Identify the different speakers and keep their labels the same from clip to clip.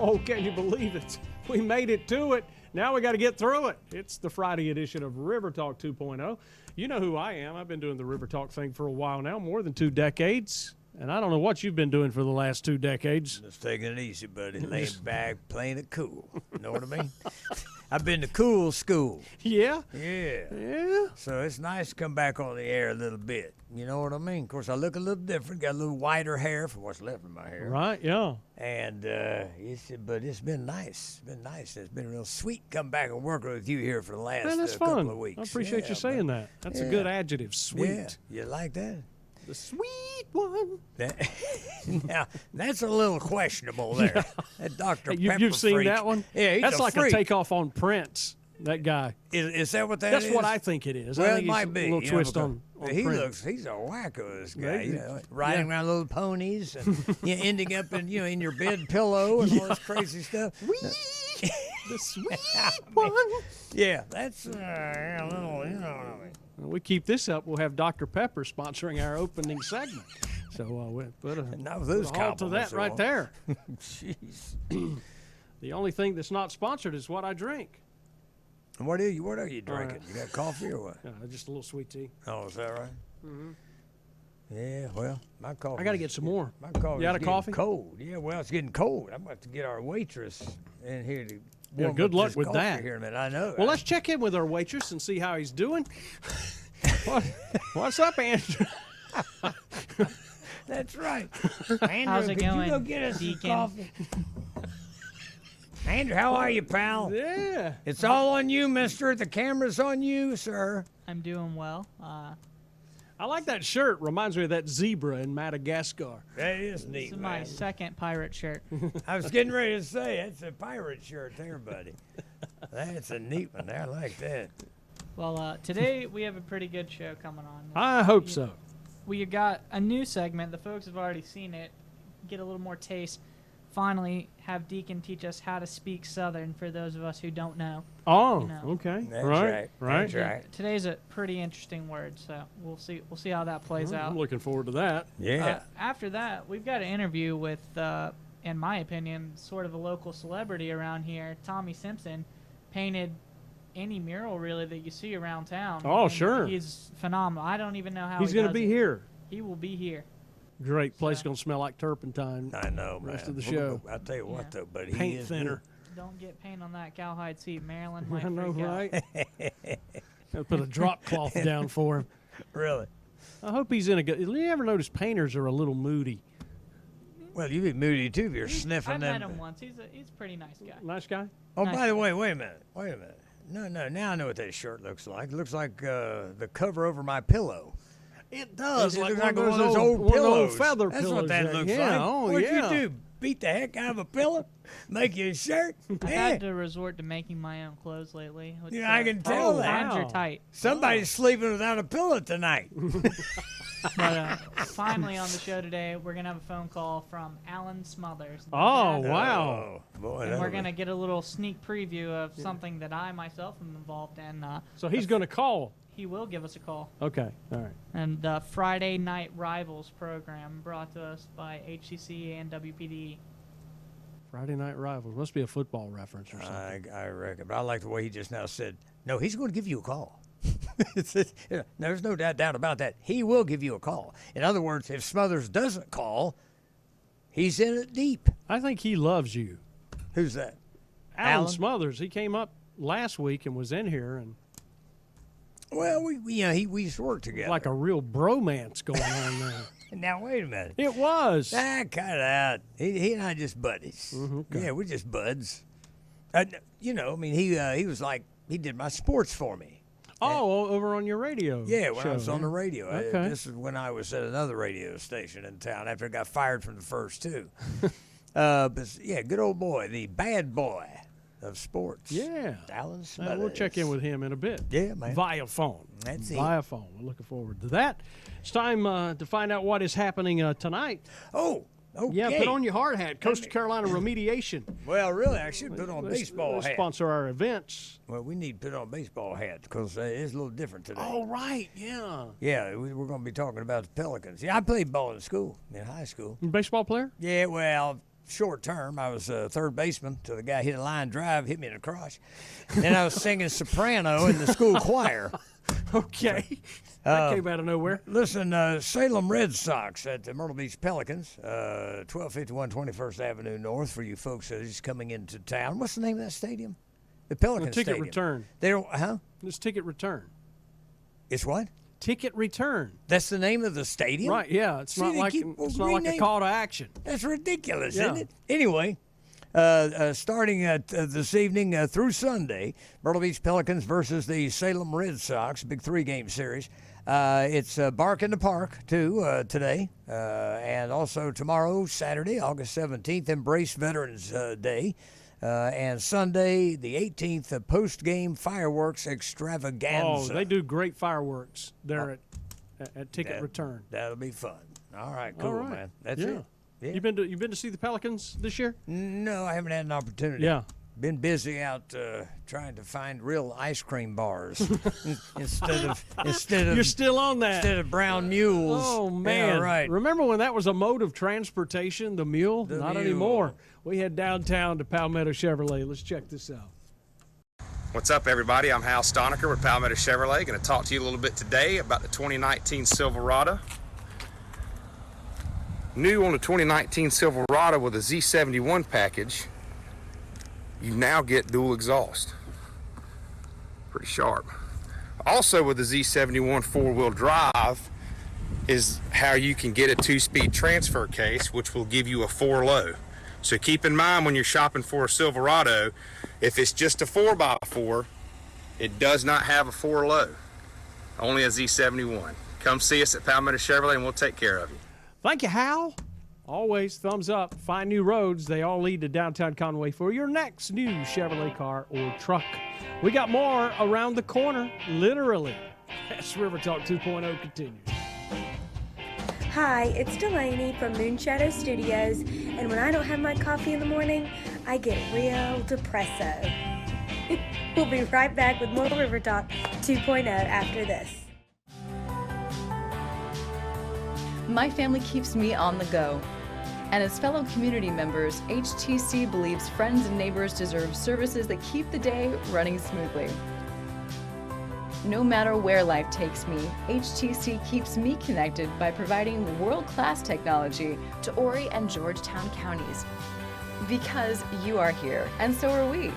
Speaker 1: Oh, can you believe it? We made it to it. Now we got to get through it. It's the Friday edition of RiverTalk 2.0. You know who I am. I've been doing the RiverTalk thing for a while now, more than 2 decades. And I don't know what you've been doing for the last 2 decades.
Speaker 2: Just taking it easy, buddy. Laying back, playing it cool. You know what I mean? I've been to cool school.
Speaker 1: Yeah?
Speaker 2: Yeah.
Speaker 1: Yeah?
Speaker 2: So it's nice to come back on the air a little bit. You know what I mean? Of course, I look a little different. Got a little whiter hair for what's left of my hair.
Speaker 1: Right, yeah.
Speaker 2: And but it's been nice. It's been nice. It's been real sweet come back and work with you here for the last couple of weeks.
Speaker 1: I appreciate you saying that. That's a good adjective, sweet.
Speaker 2: Yeah, you like that?
Speaker 1: The sweet one.
Speaker 2: Now, that's a little questionable there.
Speaker 1: Yeah.
Speaker 2: That Dr. Pepper
Speaker 1: You've seen
Speaker 2: freak.
Speaker 1: that one?
Speaker 2: Yeah, he's
Speaker 1: That's
Speaker 2: a
Speaker 1: like
Speaker 2: freak.
Speaker 1: a takeoff on Prince, that guy.
Speaker 2: Is that what that
Speaker 1: That's
Speaker 2: is?
Speaker 1: what I think it is. I
Speaker 2: Well,
Speaker 1: think
Speaker 2: it might
Speaker 1: he's
Speaker 2: be.
Speaker 1: a little twist on Prince.
Speaker 2: He's a wacko, this guy.
Speaker 1: Maybe.
Speaker 2: You know, riding around little ponies and ending up in in your bed pillow and all this crazy stuff.
Speaker 1: The sweet one.
Speaker 2: Yeah, that's a little, you know what I mean.
Speaker 1: When we keep this up, we'll have Dr. Pepper sponsoring our opening segment. So we'll put a halt to that right there.
Speaker 2: Jeez.
Speaker 1: The only thing that's not sponsored is what I drink.
Speaker 2: What are you drinking? You got coffee or what?
Speaker 1: Just a little sweet tea.
Speaker 2: Oh, is that right? Mm-hmm. Yeah, well, my coffee.
Speaker 1: I got to get some more.
Speaker 2: My coffee.
Speaker 1: You out of coffee?
Speaker 2: Cold. Yeah, well, it's getting cold. I'm about to get our waitress in here to.
Speaker 1: Yeah, good luck with that.
Speaker 2: Here in a minute. I know.
Speaker 1: Well, let's check in with our waitress and see how he's doing. What's up, Andrew?
Speaker 2: That's right. Andrew,
Speaker 3: how's it going,
Speaker 2: you go get us
Speaker 3: Deacon?
Speaker 2: some coffee? Andrew, how are you, pal?
Speaker 1: Yeah.
Speaker 2: It's all on you, mister. The camera's on you, sir.
Speaker 3: I'm doing well.
Speaker 1: I like that shirt. Reminds me of that zebra in Madagascar.
Speaker 2: That is neat,
Speaker 3: This is my second pirate shirt.
Speaker 2: I was getting ready to say, that's a pirate shirt there, buddy. That's a neat one there. I like that.
Speaker 3: Well, today we have a pretty good show coming on.
Speaker 1: I hope so.
Speaker 3: We got a new segment. The folks have already seen it. Get a little more taste. Finally, have Deacon teach us how to speak Southern for those of us who don't know.
Speaker 1: Oh,
Speaker 3: You know.
Speaker 1: okay.
Speaker 2: That's
Speaker 1: right.
Speaker 2: That's right.
Speaker 3: Today's a pretty interesting word, so we'll see how that plays out.
Speaker 1: I'm looking forward to that.
Speaker 2: Yeah.
Speaker 3: After that, we've got an interview with, in my opinion, sort of a local celebrity around here. Tommy Simpson painted any mural really that you see around town.
Speaker 1: Oh,
Speaker 3: and
Speaker 1: sure.
Speaker 3: He's phenomenal. I don't even know how
Speaker 1: He's
Speaker 3: he
Speaker 1: going to
Speaker 3: does
Speaker 1: be
Speaker 3: it.
Speaker 1: here.
Speaker 3: He will be here.
Speaker 1: Great place. Going to smell like turpentine.
Speaker 2: I know,
Speaker 1: Rest
Speaker 2: man.
Speaker 1: of the show.
Speaker 2: I'll tell you what, though, buddy.
Speaker 1: Paint thinner.
Speaker 3: Don't get paint on that cowhide seat. Maryland might
Speaker 1: I know,
Speaker 3: freak out.
Speaker 1: right? I'll put a drop cloth down for him.
Speaker 2: Really?
Speaker 1: I hope he's in a good. You ever notice painters are a little moody?
Speaker 2: Well, you'd be moody, too, if you're sniffing
Speaker 3: I
Speaker 2: them.
Speaker 3: met him once. He's a pretty nice guy.
Speaker 1: Nice guy?
Speaker 2: Oh,
Speaker 3: Nice.
Speaker 2: by the way, wait a minute. No, now I know what that shirt looks like. It looks like the cover over my pillow.
Speaker 1: It does.
Speaker 2: It
Speaker 1: Like
Speaker 2: looks
Speaker 1: one
Speaker 2: like
Speaker 1: of those
Speaker 2: old
Speaker 1: one of those
Speaker 2: pillows.
Speaker 1: feather
Speaker 2: That's
Speaker 1: pillows.
Speaker 2: what that
Speaker 1: there.
Speaker 2: looks
Speaker 1: Yeah,
Speaker 2: like.
Speaker 1: Oh,
Speaker 2: What'd
Speaker 1: yeah.
Speaker 2: you do? Beat the heck out of a pillow? Make you a shirt?
Speaker 3: I've had to resort to making my own clothes lately. Which,
Speaker 2: Yeah, I can tell that.
Speaker 3: Times
Speaker 1: Wow.
Speaker 3: are tight.
Speaker 2: Somebody's sleeping without a pillow tonight.
Speaker 3: But finally on the show today, we're going to have a phone call from Alan Smothers.
Speaker 1: Oh,
Speaker 3: Dad.
Speaker 1: wow.
Speaker 2: Oh, boy,
Speaker 3: And
Speaker 2: that'll
Speaker 3: we're
Speaker 2: be-
Speaker 3: going to get a little sneak preview of something that I myself am involved in.
Speaker 1: So he's going to call.
Speaker 3: He will give us a call.
Speaker 1: Okay. All right.
Speaker 3: And the Friday Night Rivals program brought to us by HCC and WPD.
Speaker 1: Friday Night Rivals. Must be a football reference or something.
Speaker 2: I reckon. But I like the way he just now said, no, he's going to give you a call. There's no doubt about that. He will give you a call. In other words, if Smothers doesn't call, he's in it deep.
Speaker 1: I think he loves you.
Speaker 2: Who's that?
Speaker 1: Alan
Speaker 2: Alan?
Speaker 1: Smothers. He came up last week and was in here, and
Speaker 2: Well, we used to work together.
Speaker 1: like a real bromance going on there.
Speaker 2: Now, wait a minute.
Speaker 1: It was.
Speaker 2: Cut it out. He and I just buddies.
Speaker 1: okay.
Speaker 2: Yeah, we're just buds. He was like, he did my sports for me.
Speaker 1: Oh, over on your radio.
Speaker 2: Yeah, when
Speaker 1: show,
Speaker 2: I was on
Speaker 1: yeah.
Speaker 2: the radio.
Speaker 1: Okay.
Speaker 2: This is when I was at another radio station in town after I got fired from the first two. But yeah, good old boy, the bad boy of sports.
Speaker 1: Yeah.
Speaker 2: Alan Smothers.
Speaker 1: We'll check in with him in a bit.
Speaker 2: Yeah, man.
Speaker 1: Via phone.
Speaker 2: That's it.
Speaker 1: Via phone. We're looking forward to that. It's time to find out what is happening tonight.
Speaker 2: Oh, okay.
Speaker 1: Yeah, put on your hard hat. Coastal Carolina Remediation.
Speaker 2: Well, really, I should put on a baseball
Speaker 1: Let's
Speaker 2: hat.
Speaker 1: sponsor our events.
Speaker 2: Well, we need to put on a baseball hat because it's a little different today.
Speaker 1: Oh, right. Yeah.
Speaker 2: Yeah, we're going to be talking about the Pelicans. Yeah, I played ball in school, in high school.
Speaker 1: You a baseball player?
Speaker 2: Yeah, well, short term. I was third baseman till the guy hit a line drive, hit me in the crotch. Then I was singing soprano in the school choir.
Speaker 1: Okay. That came out of nowhere.
Speaker 2: Listen, Salem Red Sox at the Myrtle Beach Pelicans, 1251 21st Avenue North for you folks that are just coming into town. What's the name of that stadium? The Pelicans
Speaker 1: Ticket
Speaker 2: Stadium.
Speaker 1: return.
Speaker 2: They don't, huh?
Speaker 1: It's ticket return.
Speaker 2: It's what?
Speaker 1: Ticket return.
Speaker 2: That's the name of the stadium?
Speaker 1: Right, yeah. It's not like a call to action.
Speaker 2: That's ridiculous,
Speaker 1: Yeah.
Speaker 2: isn't it? Anyway, starting this evening through Sunday, Myrtle Beach Pelicans versus the Salem Red Sox, big 3-game series. It's Bark in the Park, too, today. And also tomorrow, Saturday, August 17th, Embrace Veterans Day. And Sunday, the 18th, post-game fireworks extravaganza.
Speaker 1: Oh, they do great fireworks there at ticket return.
Speaker 2: That'll be fun. All right, cool,
Speaker 1: All right.
Speaker 2: man. That's
Speaker 1: Yeah.
Speaker 2: it. Yeah.
Speaker 1: You've been to see the Pelicans this year?
Speaker 2: No, I haven't had an opportunity.
Speaker 1: Yeah.
Speaker 2: Been busy out trying to find real ice cream bars instead of
Speaker 1: You're still on that.
Speaker 2: instead of brown mules.
Speaker 1: Oh man!
Speaker 2: Yeah, right.
Speaker 1: Remember when that was a mode of transportation? The mule? Not
Speaker 2: mule.
Speaker 1: anymore. We head downtown to Palmetto Chevrolet. Let's check this out.
Speaker 4: What's up, everybody? I'm Hal Stoniker with Palmetto Chevrolet. Going to talk to you a little bit today about the 2019 Silverado. New on the 2019 Silverado with a Z71 package, you now get dual exhaust. Pretty sharp. Also with the Z71 four-wheel drive is how you can get a 2-speed transfer case, which will give you a 4-low. So keep in mind when you're shopping for a Silverado, if it's just a 4x4, it does not have a 4-low, only a Z71. Come see us at Palmetto Chevrolet and we'll take care of you.
Speaker 1: Thank you, Hal. Always thumbs up. Find new roads. They all lead to downtown Conway for your next new Chevrolet car or truck. We got more around the corner, literally, as RiverTalk 2.0 continues.
Speaker 5: Hi, it's Delaney from Moonshadow Studios, and when I don't have my coffee in the morning, I get real depresso. We'll be right back with more RiverTalk 2.0 after this.
Speaker 6: My family keeps me on the go. And as fellow community members, HTC believes friends and neighbors deserve services that keep the day running smoothly. No matter where life takes me, HTC keeps me connected by providing world-class technology to Horry and Georgetown counties. Because you are here, and so are we.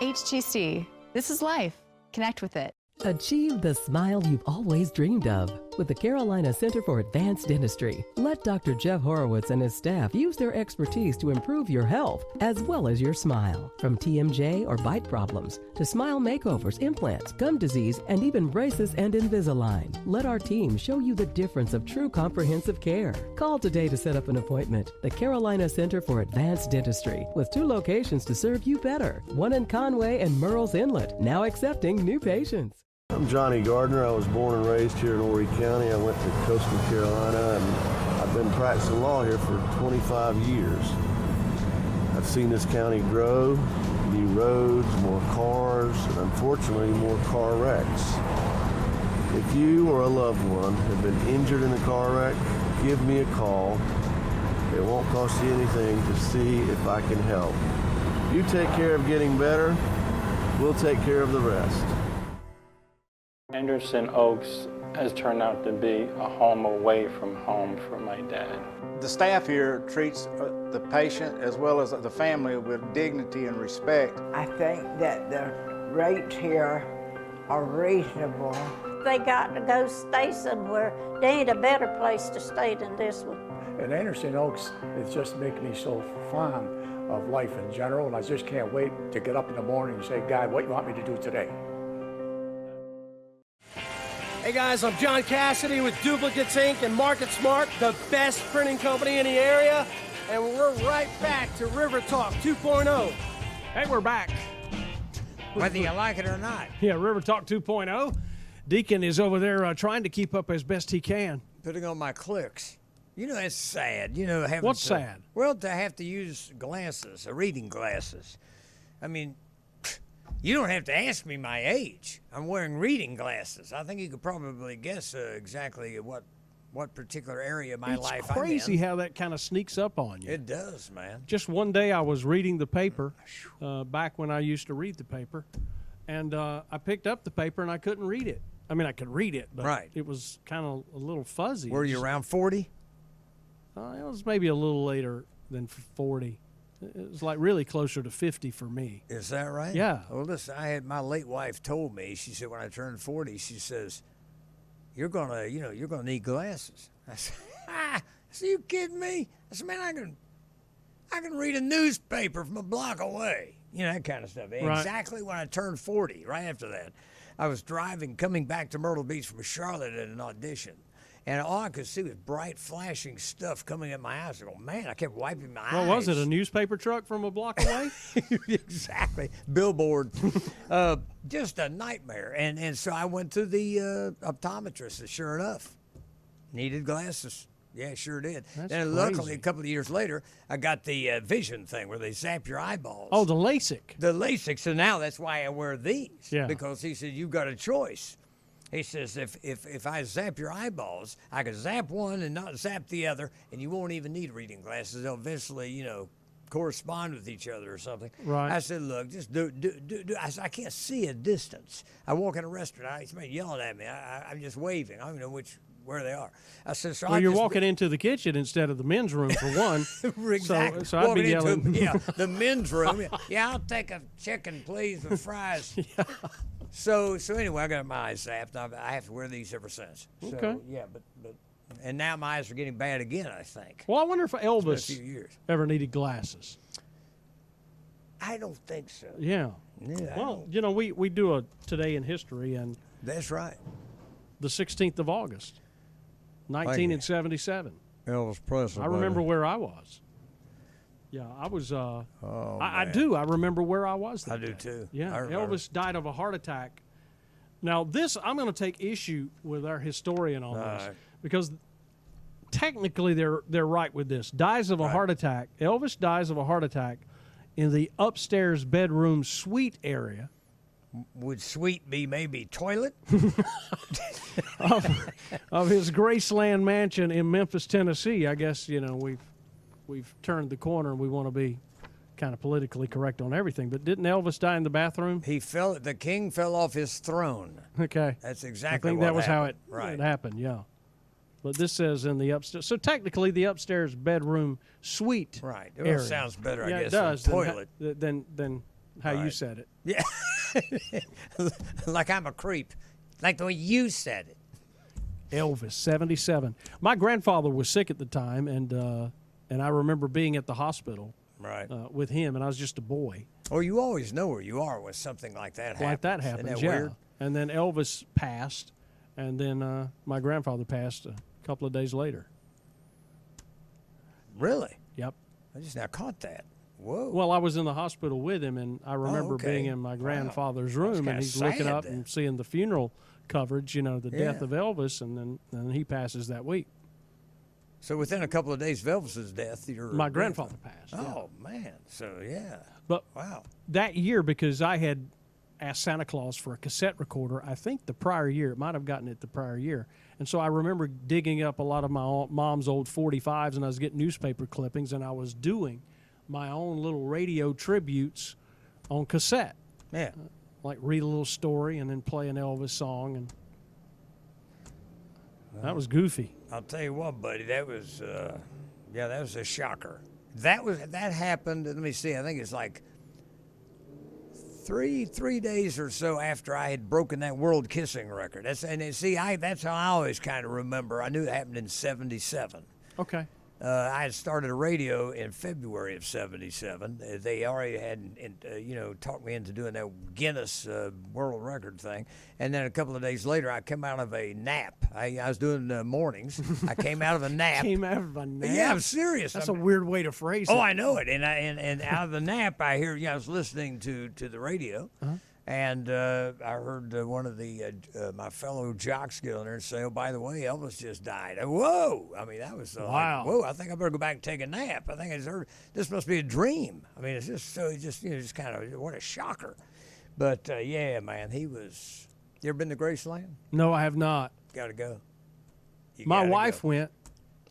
Speaker 6: HTC, this is life. Connect with it.
Speaker 7: Achieve the smile you've always dreamed of with the Carolina Center for Advanced Dentistry. Let Dr. Jeff Horowitz and his staff use their expertise to improve your health as well as your smile. From TMJ or bite problems to smile makeovers, implants, gum disease, and even braces and Invisalign. Let our team show you the difference of true comprehensive care. Call today to set up an appointment. The Carolina Center for Advanced Dentistry with 2 locations to serve you better. One in Conway and Murrells Inlet, now accepting new patients.
Speaker 8: I'm Johnny Gardner. I was born and raised here in Horry County. I went to Coastal Carolina, and I've been practicing law here for 25 years. I've seen this county grow, new roads, more cars, and unfortunately more car wrecks. If you or a loved one have been injured in a car wreck, give me a call. It won't cost you anything to see if I can help. You take care of getting better, we'll take care of the rest.
Speaker 9: Anderson Oaks has turned out to be a home away from home for my dad.
Speaker 10: The staff here treats the patient as well as the family with dignity and respect.
Speaker 11: I think that the rates here are reasonable.
Speaker 12: They got to go stay somewhere. There ain't a better place to stay than this one.
Speaker 13: And Anderson Oaks, it just makes me so fond of life in general, and I just can't wait to get up in the morning and say, God, what do you want me to do today?
Speaker 14: Hey guys, I'm John Cassidy with Duplicates Inc. and Market Smart, the best printing company in the area, and we're right back to RiverTalk 2.0.
Speaker 1: Hey, we're back.
Speaker 2: Whether you like it or not.
Speaker 1: Yeah, RiverTalk 2.0. Deacon is over there trying to keep up as best he can.
Speaker 2: Putting on my clicks. You know, that's sad. You know, having
Speaker 1: What's sad?
Speaker 2: Well, to have to use glasses, reading glasses. I mean, you don't have to ask me my age. I'm wearing reading glasses. I think you could probably guess exactly what what particular area of my
Speaker 1: It's
Speaker 2: life
Speaker 1: crazy
Speaker 2: I'm in.
Speaker 1: how that kind of sneaks up on you.
Speaker 2: It does, man.
Speaker 1: Just one day I was reading the paper, back when I used to read the paper, and I picked up the paper and I couldn't read it. I mean, I could read it, but
Speaker 2: Right.
Speaker 1: it was kind of a little fuzzy.
Speaker 2: Were you around 40?
Speaker 1: It was maybe a little later than 40. It was like really closer to 50 for me.
Speaker 2: Is that right?
Speaker 1: Yeah.
Speaker 2: Well, listen, my late wife told me, she said when I turned 40, she says, you're gonna need glasses. I said, are you kidding me? I said, man, I can read a newspaper from a block away. You know, that kind of stuff.
Speaker 1: Right.
Speaker 2: Exactly when I turned 40, right after that. I was coming back to Myrtle Beach from Charlotte at an audition. And all I could see was bright, flashing stuff coming at my eyes. I go, man, I kept wiping my eyes.
Speaker 1: What was it, a newspaper truck from a block away?
Speaker 2: Exactly. Billboard. Just a nightmare. And so I went to the optometrist, and sure enough, needed glasses. Yeah, sure did.
Speaker 1: That's
Speaker 2: and luckily,
Speaker 1: crazy.
Speaker 2: a couple of years later, I got the vision thing where they zap your eyeballs.
Speaker 1: Oh, the LASIK.
Speaker 2: The LASIK. So now that's why I wear these.
Speaker 1: Yeah.
Speaker 2: Because he said, you've got a choice. He says, if I zap your eyeballs, I could zap one and not zap the other, and you won't even need reading glasses. They'll eventually, correspond with each other or something.
Speaker 1: Right.
Speaker 2: I said, look, just do. I said, I can't see a distance. I walk in a restaurant, somebody yelling at me. I'm just waving. I don't even know where they are. I said, so
Speaker 1: Well,
Speaker 2: I
Speaker 1: you're
Speaker 2: just
Speaker 1: walking into the kitchen instead of the men's room for one.
Speaker 2: Exactly.
Speaker 1: So I'd
Speaker 2: Walking
Speaker 1: be
Speaker 2: into,
Speaker 1: yelling.
Speaker 2: the men's room. Yeah, I'll take a chicken, please, with fries. So anyway, I got my eyes zapped. I have to wear these ever since. So,
Speaker 1: Okay.
Speaker 2: Yeah, but and now my eyes are getting bad again, I think.
Speaker 1: Well, I wonder if
Speaker 2: It's been a
Speaker 1: Elvis
Speaker 2: few years.
Speaker 1: ever needed glasses.
Speaker 2: I don't think so.
Speaker 1: Yeah.
Speaker 2: Yeah,
Speaker 1: Well, we do a Today in History, and
Speaker 2: that's right.
Speaker 1: the 16th of August, 1977.
Speaker 2: Elvis Presley.
Speaker 1: I remember where I was. Yeah, I was. I do. I remember where I was.
Speaker 2: I
Speaker 1: That
Speaker 2: do
Speaker 1: day.
Speaker 2: too.
Speaker 1: Yeah,
Speaker 2: I remember.
Speaker 1: Elvis died of a heart attack. Now, I'm going to take issue with our historian on this
Speaker 2: right.
Speaker 1: because technically they're right with this. Dies of a heart attack. Elvis dies of a heart attack in the upstairs bedroom suite area.
Speaker 2: Would suite be maybe toilet?
Speaker 1: of his Graceland mansion in Memphis, Tennessee. I guess we've turned the corner and we want to be kind of politically correct on everything. But didn't Elvis die in the bathroom?
Speaker 2: The king fell off his throne.
Speaker 1: Okay,
Speaker 2: That's exactly
Speaker 1: I think
Speaker 2: what
Speaker 1: that was
Speaker 2: happened.
Speaker 1: how
Speaker 2: Right.
Speaker 1: it happened. Yeah, but this says in the upstairs. So technically, the upstairs bedroom suite.
Speaker 2: Right. It
Speaker 1: area.
Speaker 2: sounds better,
Speaker 1: Yeah,
Speaker 2: I guess,
Speaker 1: it does
Speaker 2: than toilet.
Speaker 1: than how you
Speaker 2: Right.
Speaker 1: said it.
Speaker 2: Yeah. Like I'm a creep. Like the way you said it.
Speaker 1: Elvis, 77. My grandfather was sick at the time, and I remember being at the hospital
Speaker 2: Right.
Speaker 1: with him, and I was just a boy.
Speaker 2: Oh, you always know where you are when something like that happens.
Speaker 1: Like that
Speaker 2: Isn't
Speaker 1: happens,
Speaker 2: that
Speaker 1: yeah.
Speaker 2: weird?
Speaker 1: And then Elvis passed, and then my grandfather passed a couple of days later.
Speaker 2: Really?
Speaker 1: Yep.
Speaker 2: I just now caught that. Whoa.
Speaker 1: Well, I was in the hospital with him, and I remember
Speaker 2: okay.
Speaker 1: being in my grandfather's
Speaker 2: Wow. That's
Speaker 1: room,
Speaker 2: kinda
Speaker 1: and he's looking
Speaker 2: sad
Speaker 1: up
Speaker 2: then.
Speaker 1: and seeing the funeral coverage, the death
Speaker 2: Yeah.
Speaker 1: of Elvis, and then he passes that week.
Speaker 2: So within a couple of days of Elvis's death,
Speaker 1: My grandfather passed. yeah.
Speaker 2: Oh, man. So, yeah.
Speaker 1: But
Speaker 2: Wow.
Speaker 1: that year, because I had asked Santa Claus for a cassette recorder, I think the prior year, it might have gotten it the prior year. And so I remember digging up a lot of my mom's old 45s, and I was getting newspaper clippings, and I was doing my own little radio tributes on cassette.
Speaker 2: Yeah.
Speaker 1: Like read a little story and then play an Elvis song, and that was goofy.
Speaker 2: I'll tell you what, buddy, that was that was a shocker. That happened, let me see, I think it's like three days or so after I had broken that world kissing record. That's how I always kind of remember. I knew it happened in 77.
Speaker 1: Okay.
Speaker 2: I had started a radio in February of 77. They already had, talked me into doing that Guinness World Record thing. And then a couple of days later, I came out of a nap. I was doing mornings. I came out of a nap.
Speaker 1: Came out of a nap?
Speaker 2: Yeah, I'm serious.
Speaker 1: That's a weird way to phrase it.
Speaker 2: Oh, I know it. And out of the nap, I hear, I was listening to the radio.
Speaker 1: Uh-huh.
Speaker 2: And I heard one of my fellow jocks get on there and say, "Oh, by the way, Elvis just died." Whoa! I mean, that was
Speaker 1: wow.
Speaker 2: Like, whoa! I think I better go back and take a nap. I think I just heard this must be a dream. I mean, it's just kind of what a shocker. But yeah, man, he was. You ever been to Graceland?
Speaker 1: No, I have not.
Speaker 2: Got to go.
Speaker 1: My
Speaker 2: gotta
Speaker 1: wife
Speaker 2: go.
Speaker 1: went,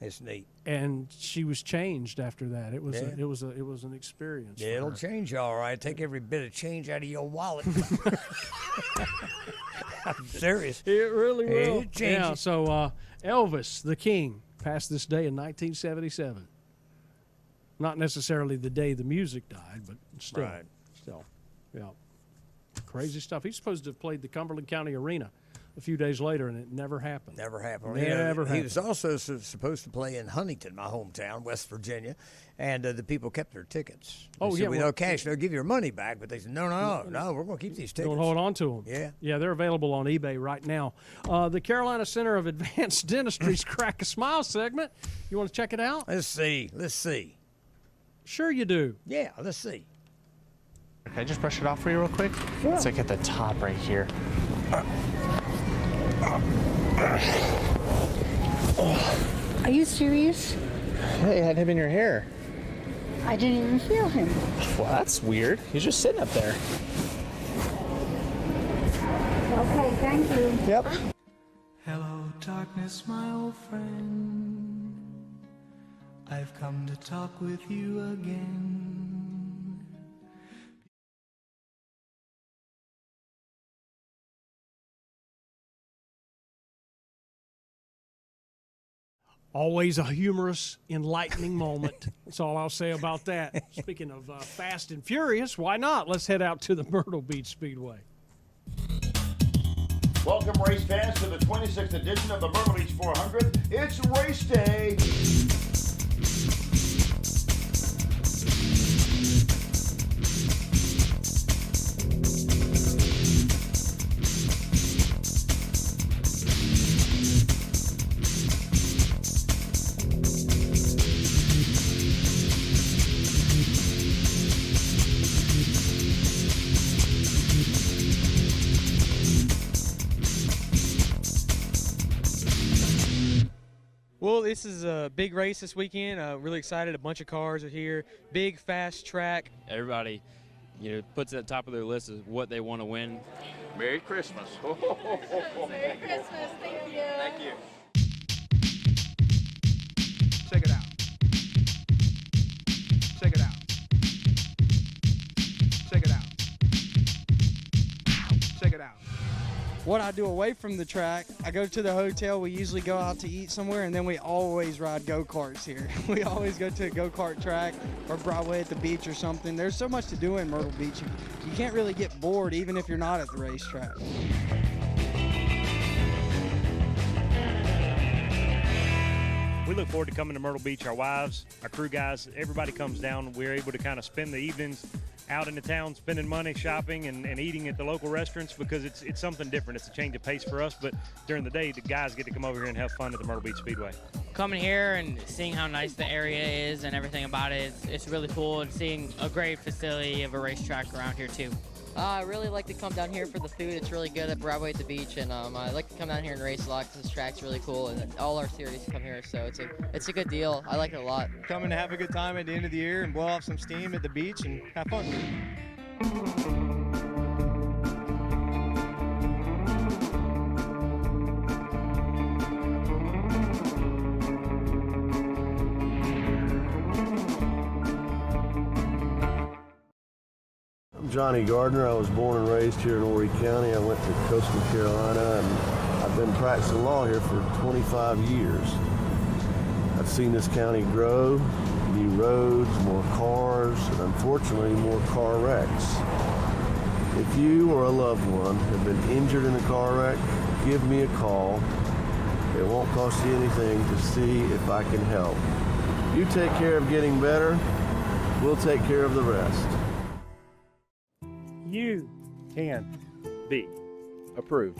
Speaker 2: It's neat.
Speaker 1: and she was changed after that. It was
Speaker 2: Yeah.
Speaker 1: it was an experience.
Speaker 2: Yeah,
Speaker 1: for
Speaker 2: it'll
Speaker 1: her.
Speaker 2: change you all right. Take every bit of change out of your wallet. I'm serious.
Speaker 1: It really will.
Speaker 2: It
Speaker 1: Yeah.
Speaker 2: changes.
Speaker 1: So Elvis, the King, passed this day in 1977. Not necessarily the day the music died, but still.
Speaker 2: Right.
Speaker 1: Still. Yeah. Crazy stuff. He's supposed to have played the Cumberland County Arena a few days later, and it never happened.
Speaker 2: Never happened.
Speaker 1: Never
Speaker 2: He
Speaker 1: happened.
Speaker 2: was also supposed to play in Huntington, my hometown, West Virginia, and the people kept their tickets. They
Speaker 1: Oh,
Speaker 2: said,
Speaker 1: yeah,
Speaker 2: we
Speaker 1: well-
Speaker 2: no cash, they'll give you your money back. But they said, no, we're going to keep these tickets.
Speaker 1: Don't hold on to them.
Speaker 2: Yeah.
Speaker 1: Yeah, they're available on eBay right now. The Carolina Center of Advanced Dentistry's Crack a Smile segment. You want to check it out?
Speaker 2: Let's see.
Speaker 1: Sure you do.
Speaker 2: Yeah, let's see.
Speaker 15: Can I just brush it off for you real quick?
Speaker 11: Sure.
Speaker 15: It's like at the top right here.
Speaker 11: Are you serious?
Speaker 15: Hey, you had him in your hair.
Speaker 11: I didn't even feel him.
Speaker 15: Well, that's weird. He's just sitting up there.
Speaker 11: Okay, thank you.
Speaker 15: Yep.
Speaker 16: Hello, darkness, my old friend. I've come to talk with you again.
Speaker 1: Always a humorous, enlightening moment. That's all I'll say about that. Speaking of Fast and Furious, why not? Let's head out to the Myrtle Beach Speedway.
Speaker 17: Welcome, race fans, to the 26th edition of the Myrtle Beach 400. It's race day.
Speaker 18: Well, this is a big race this weekend. Really excited. A bunch of cars are here. Big, fast track.
Speaker 19: Everybody, puts at the top of their list is what they want to win.
Speaker 17: Merry Christmas.
Speaker 20: Merry Christmas. Thank you.
Speaker 17: Thank you.
Speaker 21: Check it out. Check it out. Check it out. Check it out.
Speaker 18: What I do away from the track, I go to the hotel. We usually go out to eat somewhere, and then we always ride go-karts here. We always go to a go-kart track or Broadway at the beach or something. There's so much to do in Myrtle Beach. You can't really get bored even if you're not at the racetrack.
Speaker 22: We look forward to coming to Myrtle Beach. Our wives, our crew guys, everybody comes down. We're able to kind of spend the evenings out in the town, spending money, shopping, and eating at the local restaurants because it's something different. It's a change of pace for us, but during the day, the guys get to come over here and have fun at the Myrtle Beach Speedway.
Speaker 23: Coming here and seeing how nice the area is and everything about it, it's really cool, and seeing a great facility of a racetrack around here too.
Speaker 24: I really like to come down here for the food. It's really good at Broadway at the beach, and I like to come down here and race a lot because this track's really cool, and all our series come here, so it's a good deal. I like it a lot.
Speaker 18: Coming to have a good time at the end of the year and blow off some steam at the beach and have fun.
Speaker 8: I'm Johnny Gardner. I was born and raised here in Horry County. I went to Coastal Carolina, and I've been practicing law here for 25 years. I've seen this county grow, new roads, more cars, and unfortunately more car wrecks. If you or a loved one have been injured in a car wreck, give me a call. It won't cost you anything to see if I can help. You take care of getting better, we'll take care of the rest.
Speaker 22: You can be approved.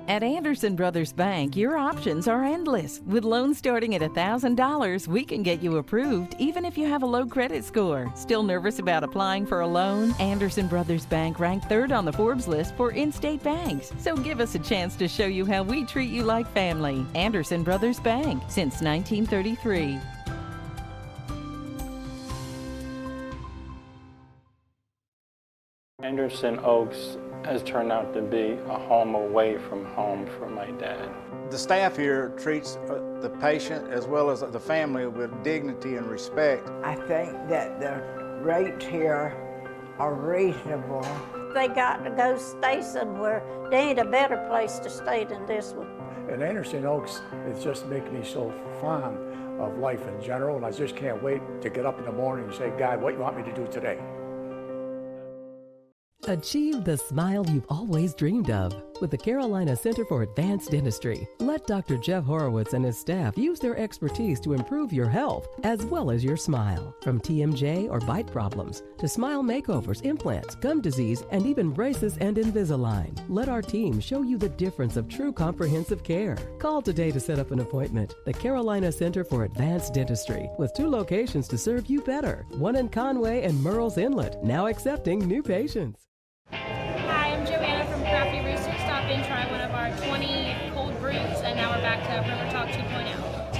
Speaker 25: At Anderson Brothers Bank, your options are endless. With loans starting at $1,000, we can get you approved even if you have a low credit score. Still nervous about applying for a loan? Anderson Brothers Bank ranked 3rd on the Forbes list for in-state banks. So give us a chance to show you how we treat you like family. Anderson Brothers Bank, since 1933.
Speaker 9: Anderson Oaks has turned out to be a home away from home for my dad.
Speaker 10: The staff here treats the patient as well as the family with dignity and respect.
Speaker 11: I think that the rates here are reasonable.
Speaker 12: They got to go stay somewhere. There ain't a better place to stay than this one.
Speaker 13: And Anderson Oaks, it's just making me so fond of life in general, and I just can't wait to get up in the morning and say, God, what do you want me to do today?
Speaker 7: Achieve the smile you've always dreamed of with the Carolina Center for Advanced Dentistry. Let Dr. Jeff Horowitz and his staff use their expertise to improve your health as well as your smile. From TMJ or bite problems to smile makeovers, implants, gum disease, and even braces and Invisalign. Let our team show you the difference of true comprehensive care. Call today to set up an appointment. The Carolina Center for Advanced Dentistry, with 2 locations to serve you better. One in Conway and Murrells Inlet, now accepting new patients.
Speaker 20: Hi, I'm Joanna from Crafty Rooster. Stop in, try one of our 20 cold brews, and now we're back to RiverTalk 2.0.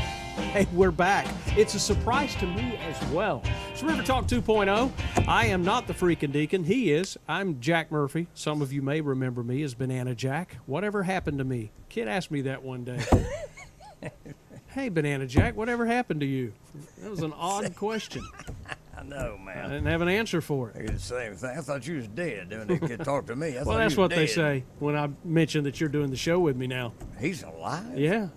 Speaker 1: Hey, we're back. It's a surprise to me as well. It's RiverTalk 2.0. I am not the freaking deacon. He is. I'm Jack Murphy. Some of you may remember me as Banana Jack. Whatever happened to me? Kid asked me that one day. Hey, Banana Jack, whatever happened to you? That was an odd question.
Speaker 2: I know, man.
Speaker 1: I didn't have an answer for it.
Speaker 2: I did the same thing. I thought you was dead when they could talk to me.
Speaker 1: Well, that's what they say when I mention that you're doing the show with me now.
Speaker 2: He's alive?
Speaker 1: Yeah.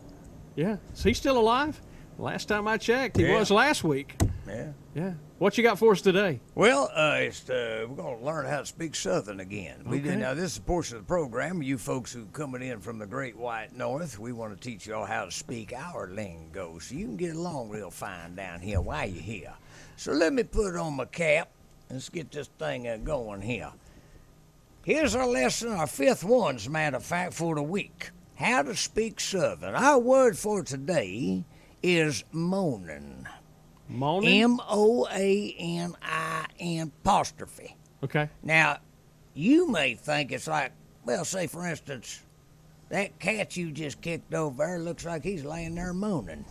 Speaker 1: Yeah. Is he still alive? Last time I checked, he was last week.
Speaker 2: Yeah.
Speaker 1: Yeah. What you got for us today?
Speaker 2: Well, we're going to learn how to speak Southern again. Now, this is a portion of the program. You folks who coming in from the Great White North, we want to teach you all how to speak our lingo so you can get along real fine down here while you're here. So let me put on my cap. Let's get this thing going here. Here's our lesson, our 5th one, as a matter of fact, for the week. How to speak Southern. Our word for today is moaning.
Speaker 1: Moaning?
Speaker 2: M-O-A-N-I-N apostrophe.
Speaker 1: Okay.
Speaker 2: Now, you may think it's like, well, say, for instance, that cat you just kicked over there looks like he's laying there moaning.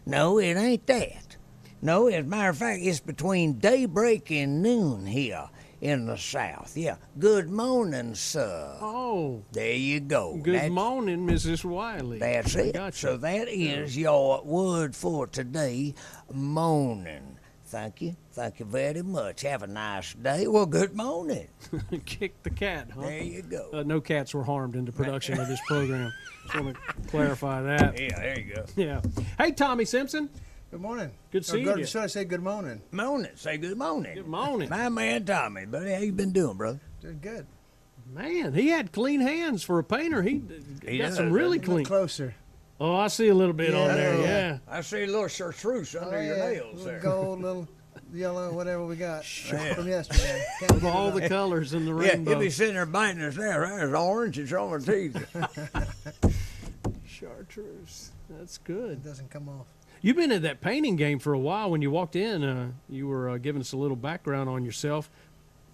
Speaker 2: No, it ain't that. No, as a matter of fact, it's between daybreak and noon here in the South. Yeah. Good morning, sir.
Speaker 1: Oh.
Speaker 2: There you go.
Speaker 1: Good morning, Mrs. Wiley.
Speaker 2: That's it. So that is your word for today, moaning. Thank you. Thank you very much. Have a nice day. Well, good morning.
Speaker 1: Kick the cat, huh?
Speaker 2: There you go.
Speaker 1: No cats were harmed in the production of this program. Just want to clarify that.
Speaker 2: Yeah, there you go.
Speaker 1: Yeah. Hey, Tommy Simpson.
Speaker 3: Good morning.
Speaker 1: Good seeing you.
Speaker 3: Should I say good morning?
Speaker 2: Morning. Say good morning.
Speaker 1: Good morning.
Speaker 2: My man Tommy, buddy. How you been doing, brother?
Speaker 3: Doing good.
Speaker 1: Man, he had clean hands for a painter. He got some really clean.
Speaker 3: Closer.
Speaker 1: Oh, I see a little bit on there, yeah.
Speaker 2: I see a little chartreuse under your nails
Speaker 3: little
Speaker 2: there.
Speaker 3: Gold, little yellow, whatever we got from yesterday.
Speaker 1: Of all the colors in the rainbow.
Speaker 2: Yeah, he'll be sitting there biting us there, right? There's orange and showing teeth.
Speaker 1: Chartreuse. That's good.
Speaker 3: It doesn't come off.
Speaker 1: You've been in that painting game for a while. When you walked in, you were giving us a little background on yourself.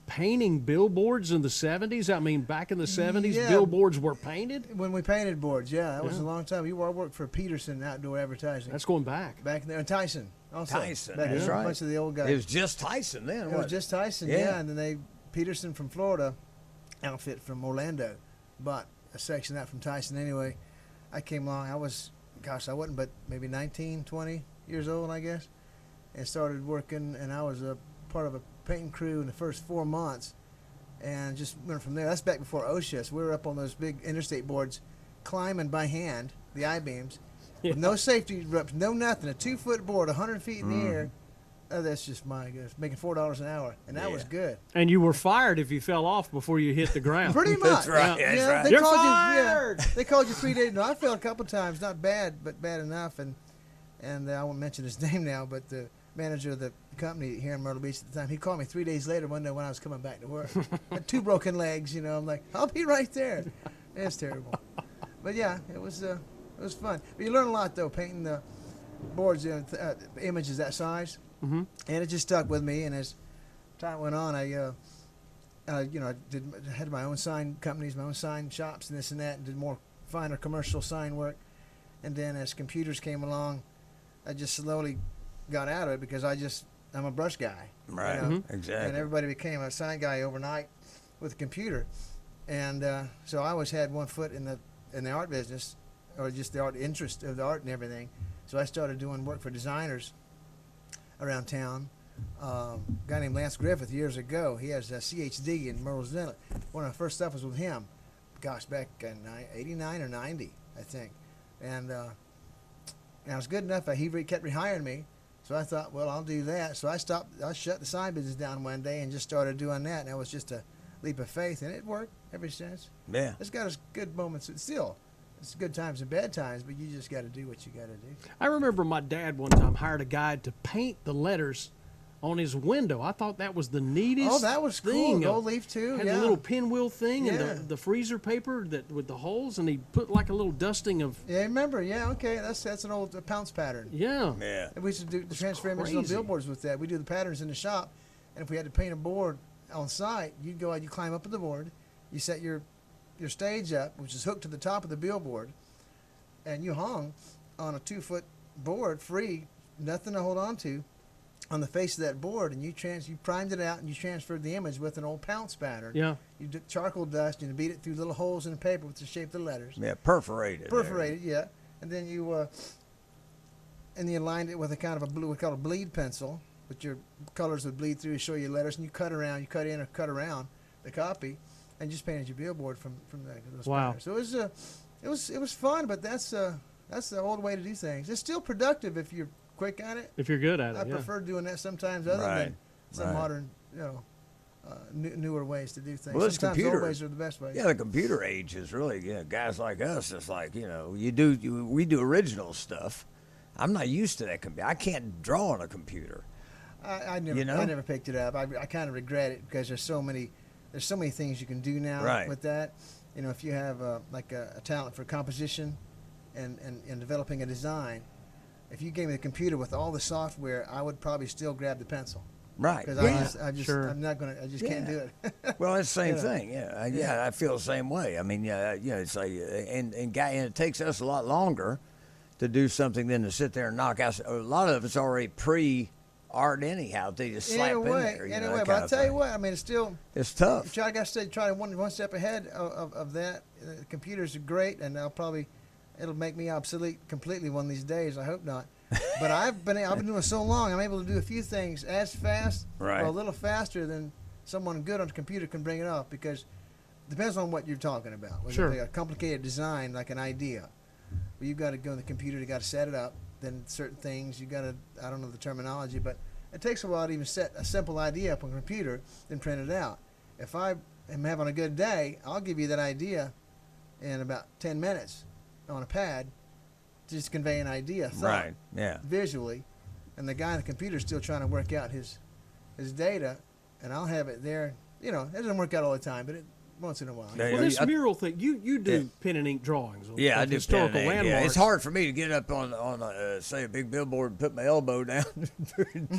Speaker 1: Painting billboards in the 70s? I mean, back in the 70s, billboards were painted?
Speaker 3: When we painted boards, that was a long time. I worked for Peterson Outdoor Advertising.
Speaker 1: That's going back.
Speaker 3: Back there. And Tyson also.
Speaker 2: Tyson,
Speaker 3: that's
Speaker 2: right.
Speaker 3: A bunch of the old guys.
Speaker 2: It was just Tyson then,
Speaker 3: It was just Tyson,
Speaker 2: yeah.
Speaker 3: And then Peterson from Florida, outfit from Orlando, bought a section out from Tyson anyway. I came along, I wasn't but maybe 19, 20 years old, I guess, and started working, and I was a part of a painting crew in the first 4 months, and just went from there. That's back before OSHA. So we were up on those big interstate boards, climbing by hand, the I-beams, with no safety ropes, no nothing, a 2-foot board, 100 feet in the air. Oh, that's just my goodness, making $4 an hour, and that was good.
Speaker 1: And you were fired if you fell off before you hit the ground.
Speaker 3: Pretty much.
Speaker 2: That's right.
Speaker 3: Yeah,
Speaker 2: That's right.
Speaker 3: They
Speaker 1: You're
Speaker 3: called
Speaker 1: fired.
Speaker 3: They called you 3 days. No, I fell a couple times, not bad, but bad enough. And I won't mention his name now, but the manager of the company here in Myrtle Beach at the time, he called me 3 days later one day when I was coming back to work. Had 2 broken legs, I'm like, I'll be right there. It's terrible. But yeah, it was fun. But you learn a lot though, painting the boards, images that size.
Speaker 1: Mm-hmm.
Speaker 3: And it just stuck with me, and as time went on, I had my own sign companies, my own sign shops, and this and that, and did more finer commercial sign work. And then as computers came along, I just slowly got out of it because I'm a brush guy.
Speaker 2: Right, exactly.
Speaker 3: And everybody became a sign guy overnight with a computer. And so I always had one foot in the art business, or just the art interest of the art and everything. So I started doing work for designers around town. A guy named Lance Griffith years ago. He has a CHD in Myrtle's Inlet. One of the first stuff was with him. Gosh, back in 89 or 90, I think. And I was good enough that he kept rehiring me. So I thought, well, I'll do that. So I shut the sign business down one day and just started doing that. And that was just a leap of faith, and it worked ever since.
Speaker 2: Yeah.
Speaker 3: It's got its good moments. Still, it's good times and bad times, but you just got to do what you got to do.
Speaker 1: I remember my dad one time hired a guy to paint the letters on his window. I thought that was the neatest.
Speaker 3: Oh, that was
Speaker 1: thing.
Speaker 3: cool. Gold leaf too.
Speaker 1: Had
Speaker 3: Yeah.
Speaker 1: the little pinwheel thing
Speaker 3: Yeah.
Speaker 1: and the freezer paper that with the holes, and he put like a little dusting of.
Speaker 3: Yeah, I remember. Yeah, okay. That's an old pounce pattern.
Speaker 1: Yeah.
Speaker 2: Yeah.
Speaker 3: And we used to do the transfer images on
Speaker 1: crazy.
Speaker 3: billboards with that. We do the patterns in the shop, and if we had to paint a board on site, you'd go out, you climb up to the board, you set your stage up, which is hooked to the top of the billboard, and you hung on a 2-foot board, free, nothing to hold on to, on the face of that board, and you primed it out and you transferred the image with an old pounce pattern.
Speaker 1: Yeah.
Speaker 3: You did charcoal dust and you beat it through little holes in the paper with the shape of the letters.
Speaker 2: Yeah, perforated.
Speaker 3: Perforated, yeah. And then you aligned it with a kind of a blue, we call it a bleed pencil, which your colors would bleed through to show you letters, and you cut around, you cut in or cut around the copy, and just painted your billboard from those
Speaker 1: Wow.
Speaker 3: patterns. So it was fun, but that's the old way to do things. It's still productive if you're quick at it.
Speaker 1: If you're good at it,
Speaker 3: I
Speaker 1: yeah.
Speaker 3: prefer doing that sometimes, other than some modern, newer ways to do things.
Speaker 2: Well, it's
Speaker 3: Sometimes
Speaker 2: computer.
Speaker 3: old ways are the best ways.
Speaker 2: Yeah, the computer age is really, guys like us, it's like, we do original stuff. I'm not used to that computer. I can't draw on a computer.
Speaker 3: I never picked it up. I kind of regret it because there's so many things you can do now with that. If you have a talent for composition and developing a design, if you gave me the computer with all the software, I would probably still grab the pencil.
Speaker 2: Right.
Speaker 3: Because I'm not gonna. I just can't do it.
Speaker 2: Well, it's the same thing. Yeah. I feel the same way. I mean, it's like, and it takes us a lot longer to do something than to sit there and knock out. A lot of it's already pre-art anyhow. They just slap in there.
Speaker 3: Anyway, but I'll tell you what. I mean,
Speaker 2: it's tough.
Speaker 3: I got to try one step ahead of that. Computers are great, and it'll make me obsolete completely one of these days. I hope not. But I've been doing it so long, I'm able to do a few things as fast or a little faster than someone good on the computer can bring it off, because it depends on what you're talking about. Whether it's a complicated design, like an idea, where you've got to go in the computer, you got to set it up. Then certain things, you got to, I don't know the terminology, but it takes a while to even set a simple idea up on a computer, then print it out. If I am having a good day, I'll give you that idea in about 10 minutes on a pad. Just convey an idea, thought, visually, and the guy on the computer is still trying to work out his data, and I'll have it there. It doesn't work out all the time, but once in a while.
Speaker 1: Well, this mural thing, you do pen and ink drawings.
Speaker 2: Yeah, I do
Speaker 1: historical landmarks.
Speaker 2: Yeah, it's hard for me to get up on say a big billboard and put my elbow down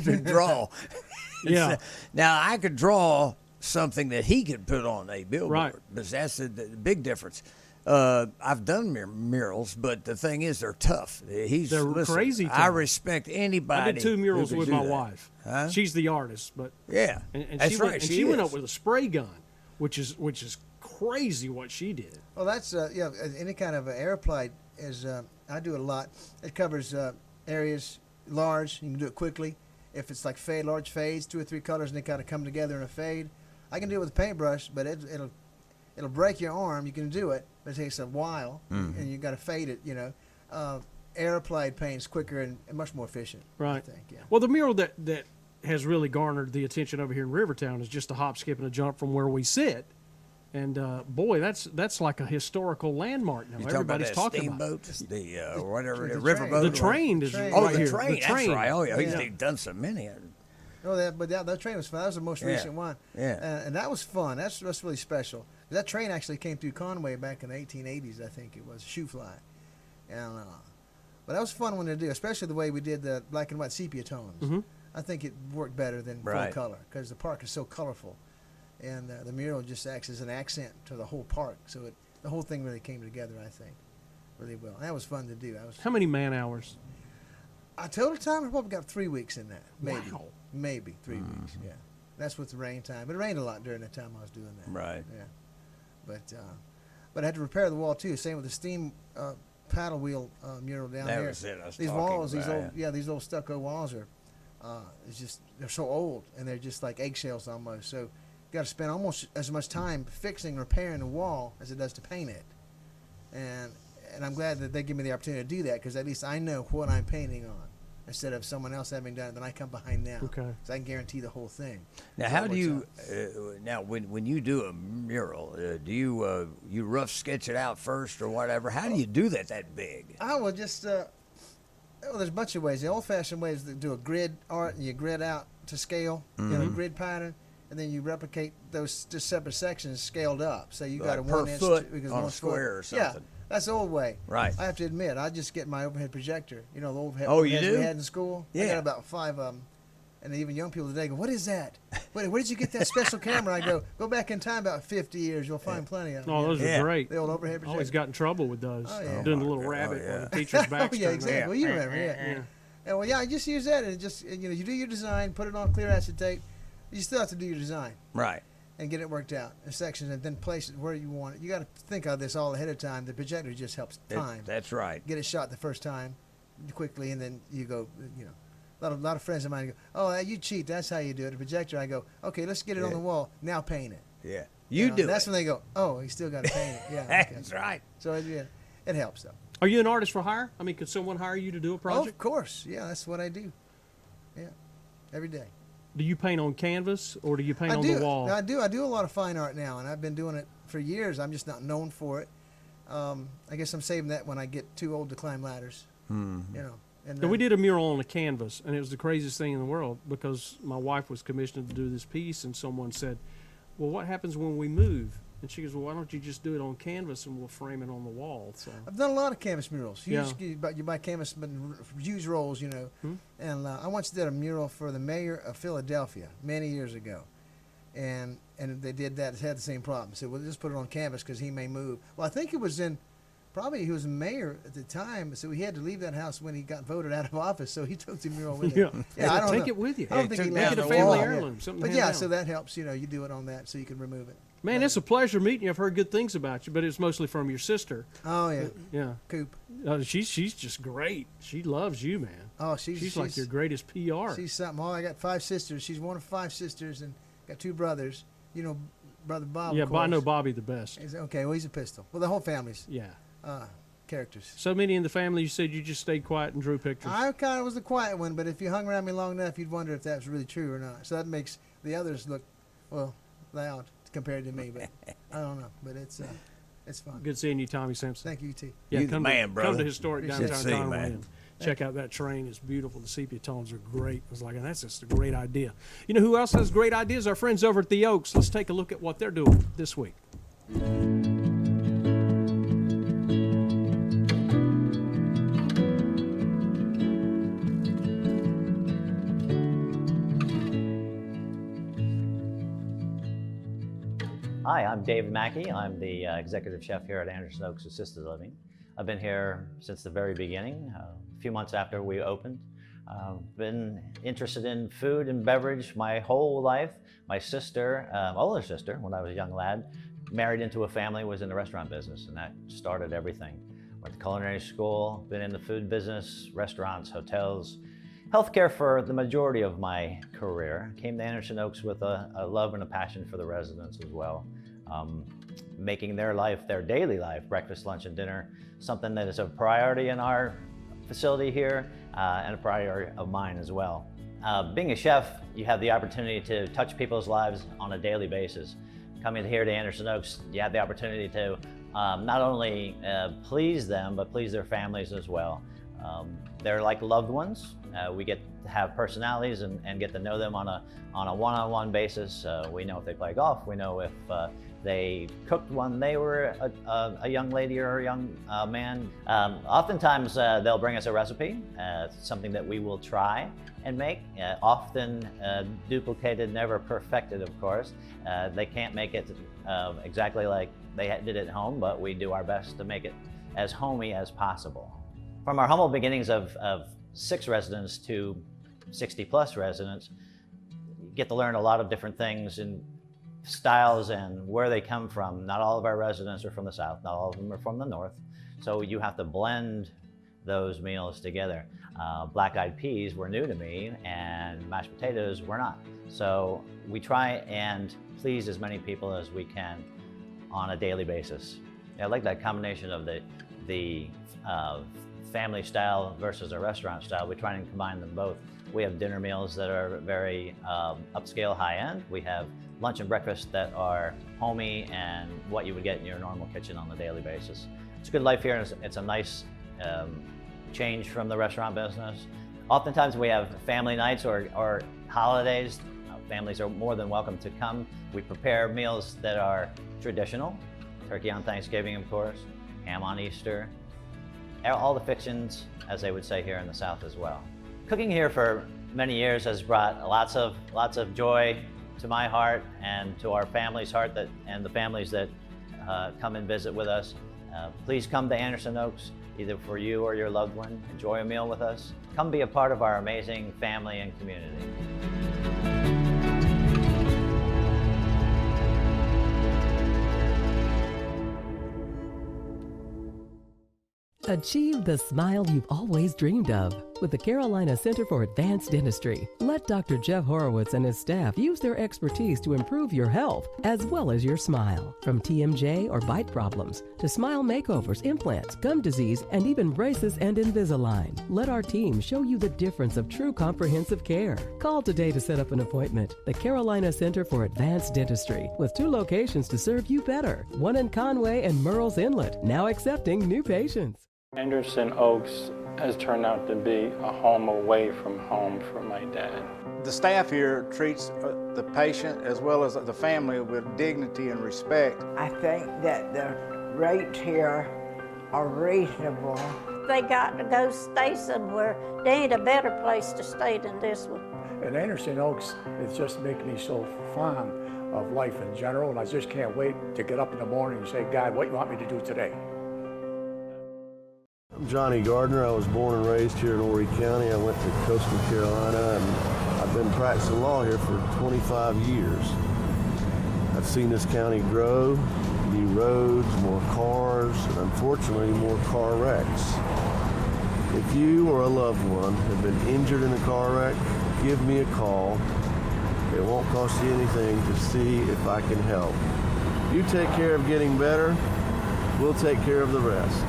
Speaker 2: to draw.
Speaker 1: Yeah.
Speaker 2: Now I could draw something that he could put on a billboard,
Speaker 1: right?
Speaker 2: But that's the big difference. I've done murals, but the thing is, they're tough.
Speaker 1: They're crazy tough.
Speaker 2: I respect anybody.
Speaker 1: I did 2 murals with my wife.
Speaker 2: Huh?
Speaker 1: She's the artist, but
Speaker 2: and
Speaker 1: that's right. She went up with a spray gun, which is crazy what she did.
Speaker 3: Well, that's any kind of air applied is I do it a lot. It covers areas large. You can do it quickly. If it's like large fades, 2 or 3 colors, and they kind of come together in a fade. I can do it with a paintbrush, but it'll break your arm. You can do it, but it takes a while, and you got to fade it. Air applied paint is quicker and much more efficient.
Speaker 1: Right.
Speaker 3: I think. Yeah.
Speaker 1: Well, the mural that has really garnered the attention over here in Rivertown is just a hop, skip, and a jump from where we sit. And boy, that's like a historical landmark now. Everybody's talking about
Speaker 2: the whatever the riverboat.
Speaker 1: The train is right
Speaker 2: the
Speaker 1: here.
Speaker 2: Train.
Speaker 1: The train.
Speaker 2: That's right. Oh yeah, he's done so many.
Speaker 3: No, that train was fun. That was the most recent one.
Speaker 2: Yeah.
Speaker 3: And that was fun. That's really special. That train actually came through Conway back in the 1880s, I think it was, shoe fly. And, but that was a fun one to do, especially the way we did the black and white sepia tones.
Speaker 1: Mm-hmm.
Speaker 3: I think it worked better than full color because the park is so colorful. And the mural just acts as an accent to the whole park. So the whole thing really came together, I think, really well. And that was fun to do.
Speaker 1: How many man hours?
Speaker 3: Total time, I probably got 3 weeks in that. Maybe.
Speaker 1: Wow.
Speaker 3: Maybe 3 weeks, yeah. That's with the rain time. But it rained a lot during the time I was doing that.
Speaker 2: Right.
Speaker 3: Yeah. But I had to repair the wall too. Same with the steam paddle wheel mural down
Speaker 2: That
Speaker 3: here.
Speaker 2: was it I was
Speaker 3: these
Speaker 2: talking
Speaker 3: walls, these
Speaker 2: about,
Speaker 3: old, these old stucco walls are, they're so old and they're just like eggshells almost. So you got to spend almost as much time fixing, repairing the wall as it does to paint it. And I'm glad that they give me the opportunity to do that, because at least I know what I'm painting on, instead of someone else having done it. Then I come behind them.
Speaker 1: Okay.
Speaker 3: So I can guarantee the whole thing.
Speaker 2: Now,
Speaker 3: So
Speaker 2: how
Speaker 3: it
Speaker 2: do
Speaker 3: works
Speaker 2: you
Speaker 3: out.
Speaker 2: now when you do a mural, do you rough sketch it out first or whatever? How do you do that big?
Speaker 3: I will just well, there's a bunch of ways. The old-fashioned way is to do a grid art, and you grid out to scale, grid pattern, and then you replicate those just separate sections scaled up. So you got a
Speaker 2: Like per
Speaker 3: 1 inch
Speaker 2: foot
Speaker 3: because
Speaker 2: on a
Speaker 3: 1
Speaker 2: square or
Speaker 3: foot. Yeah,
Speaker 2: something.
Speaker 3: that's the old way.
Speaker 2: Right.
Speaker 3: I have to admit, I just get my overhead projector. You know, the overhead
Speaker 2: Oh, you
Speaker 3: overheads
Speaker 2: do?
Speaker 3: we had in school. I
Speaker 2: Yeah.
Speaker 3: got about 5 of them. And even young people today go, "What is that? Where did you get that special camera?" I go back in time about 50 years. You'll find plenty of them.
Speaker 1: Oh, those are great.
Speaker 3: The old overhead projector.
Speaker 1: Always got in trouble with those.
Speaker 3: Oh, yeah.
Speaker 1: Doing the little rabbit on the teacher's back.
Speaker 3: Oh, yeah, exactly. Well, you remember, yeah. And well, yeah, I just use that, and just you do your design, put it on clear acetate. You still have to do your design,
Speaker 2: right,
Speaker 3: and get it worked out in sections, and then place it where you want it. You got to think of this all ahead of time. The projector just helps time.
Speaker 2: That's right.
Speaker 3: Get it shot the first time, quickly, and then you go. A lot of friends of mine go, "Oh, you cheat. That's how you do it." The projector, I go, "Okay, let's get it on the wall. Now paint it."
Speaker 2: Yeah, you do.
Speaker 3: That's when they go, "Oh, you still got to paint it." Yeah, okay.
Speaker 2: That's right.
Speaker 3: So it helps though.
Speaker 1: Are you an artist for hire? I mean, could someone hire you to do a project?
Speaker 3: Oh, of course. Yeah, that's what I do. Yeah, every day.
Speaker 1: Do you paint on canvas or do you paint on the wall?
Speaker 3: I do. I do a lot of fine art now, and I've been doing it for years. I'm just not known for it. I guess I'm saving that when I get too old to climb ladders. And
Speaker 1: we did a mural on a canvas, and it was the craziest thing in the world, because my wife was commissioned to do this piece, and someone said, "Well, what happens when we move?" And she goes, "Well, why don't you just do it on canvas and we'll frame it on the wall?" So
Speaker 3: I've done a lot of canvas murals.
Speaker 1: Yeah.
Speaker 3: You buy canvas, but huge rolls, And I once did a mural for the mayor of Philadelphia many years ago, and they did that. It had the same problem. Said, "Well, just put it on canvas because he may move." Well, I think it was probably he was mayor at the time, so he had to leave that house when he got voted out of office. So he took the mural with him.
Speaker 1: Yeah,
Speaker 3: I don't
Speaker 1: take
Speaker 3: know.
Speaker 1: it with you.
Speaker 3: I don't think he
Speaker 1: make
Speaker 3: left
Speaker 1: it a
Speaker 3: the
Speaker 1: family
Speaker 3: wall.
Speaker 1: heirloom. Something
Speaker 3: But
Speaker 1: to
Speaker 3: yeah,
Speaker 1: hand
Speaker 3: so
Speaker 1: down.
Speaker 3: that helps. You do it on that, so you can remove it.
Speaker 1: Man, it's a pleasure meeting you. I've heard good things about you, but it's mostly from your sister.
Speaker 3: Oh yeah,
Speaker 1: yeah.
Speaker 3: Coop.
Speaker 1: She's just great. She loves you, man.
Speaker 3: Oh, she's
Speaker 1: like your greatest PR.
Speaker 3: She's something. Oh, I got 5 sisters. She's one of 5 sisters, and got 2 brothers. You know, brother Bob.
Speaker 1: Yeah,
Speaker 3: of
Speaker 1: but I know
Speaker 3: course.
Speaker 1: Bobby the best.
Speaker 3: Okay, well he's a pistol. Well, the whole family's characters.
Speaker 1: So many in the family. You said you just stayed quiet and drew pictures.
Speaker 3: I kind of was the quiet one, but if you hung around me long enough, you'd wonder if that was really true or not. So that makes the others look, well, loud compared to me. But I don't know. But it's fun.
Speaker 1: Good seeing you, Tommy Simpson.
Speaker 3: Thank you, T.
Speaker 1: Yeah,
Speaker 2: You the
Speaker 1: come
Speaker 2: man,
Speaker 1: to,
Speaker 2: brother.
Speaker 1: Come to historic
Speaker 2: Good
Speaker 1: downtown
Speaker 2: to see you,
Speaker 1: Conway
Speaker 2: man.
Speaker 1: and check out that train. It's beautiful. The sepia tones are great. I was like, that's just a great idea. You know who else has great ideas? Our friends over at the Oaks. Let's take a look at what they're doing this week.
Speaker 4: Hi, I'm Dave Mackey. I'm the executive chef here at Anderson Oaks Assisted Living. I've been here since the very beginning, a few months after we opened. Been interested in food and beverage my whole life. My sister, older sister, when I was a young lad, married into a family, was in the restaurant business, and that started everything. Went to culinary school, been in the food business, restaurants, hotels, healthcare for the majority of my career. Came to Anderson Oaks with a love and a passion for the residents as well. Making their life, their daily life, breakfast, lunch, and dinner, something that is a priority in our facility here and a priority of mine as well. Being a chef, you have the opportunity to touch people's lives on a daily basis. Coming here to Anderson Oaks, you have the opportunity to not only please them, but please their families as well. They're like loved ones. We get to have personalities and get to know them on a one-on-one basis. We know if they play golf. We know if they cooked when they were a young lady or a young man. Oftentimes they'll bring us a recipe, something that we will try and make. Often duplicated, never perfected, of course. They can't make it exactly like they did at home, but we do our best to make it as homey as possible. From our humble beginnings of 6 residents to 60+ residents, you get to learn a lot of different things in styles and where they come from. Not all of our residents are from the South, not all of them are from the North. So you have to blend those meals together. Black-eyed peas were new to me, and mashed potatoes were not. So we try and please as many people as we can on a daily basis. I like that combination of the family style versus a restaurant style. We try and combine them both. We have dinner meals that are very upscale, high-end. We have lunch and breakfast that are homey and what you would get in your normal kitchen on a daily basis. It's a good life here, and it's a nice change from the restaurant business. Oftentimes we have family nights or holidays. Families are more than welcome to come. We prepare meals that are traditional, turkey on Thanksgiving, of course, ham on Easter, all the fixings, as they would say here in the South as well. Cooking here for many years has brought lots of joy to my heart and to our family's heart, and the families that come and visit with us. Please come to Anderson Oaks, either for you or your loved one. Enjoy a meal with us. Come be a part of our amazing family and community.
Speaker 7: Achieve the smile you've always dreamed of with the Carolina Center for Advanced Dentistry. Let Dr. Jeff Horowitz and his staff use their expertise to improve your health as well as your smile. From TMJ or bite problems to smile makeovers, implants, gum disease, and even braces and Invisalign. Let our team show you the difference of true comprehensive care. Call today to set up an appointment. The Carolina Center for Advanced Dentistry, with 2 locations to serve you better. One in Conway and Murrells Inlet, now accepting new patients.
Speaker 9: Anderson Oaks has turned out to be a home away from home for my dad.
Speaker 10: The staff here treats the patient as well as the family with dignity and respect.
Speaker 11: I think that the rates here are reasonable.
Speaker 12: They got to go stay somewhere. There ain't a better place to stay than this one.
Speaker 13: And Anderson Oaks, it just makes me so fond of life in general, and I just can't wait to get up in the morning and say, God, what do you want me to do today?
Speaker 8: I'm Johnny Gardner. I was born and raised here in Horry County. I went to coastal Carolina, and I've been practicing law here for 25 years. I've seen this county grow, new roads, more cars, and unfortunately more car wrecks. If you or a loved one have been injured in a car wreck, give me a call. It won't cost you anything to see if I can help. You take care of getting better, we'll take care of the rest.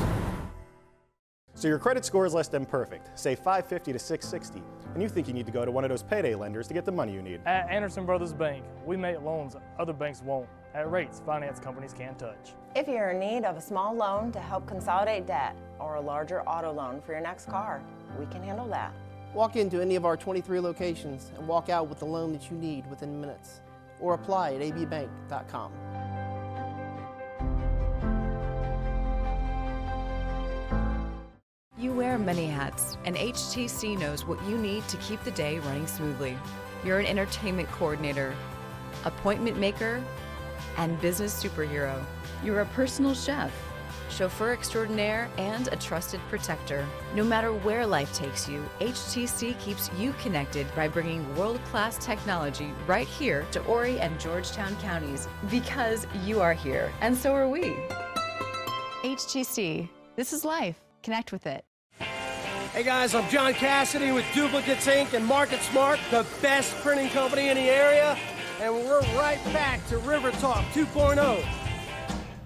Speaker 5: So your credit score is less than perfect, say 550 to 660, and you think you need to go to one of those payday lenders to get the money you need.
Speaker 6: At Anderson Brothers Bank, we make loans other banks won't, at rates finance companies can't touch.
Speaker 14: If you're in need of a small loan to help consolidate debt or a larger auto loan for your next car, we can handle that.
Speaker 15: Walk into any of our 23 locations and walk out with the loan that you need within minutes, or apply at abbank.com.
Speaker 21: You wear many hats, and HTC knows what you need to keep the day running smoothly. You're an entertainment coordinator, appointment maker, and business superhero. You're a personal chef, chauffeur extraordinaire, and a trusted protector. No matter where life takes you, HTC keeps you connected by bringing world-class technology right here to Horry and Georgetown counties, because you are here, and so are we.
Speaker 26: HTC, this is life. Connect with it.
Speaker 27: Hey guys, I'm John Cassidy with Duplicates Inc. and Market Smart, the best printing company in the area, and we're right back to RiverTalk 2.0.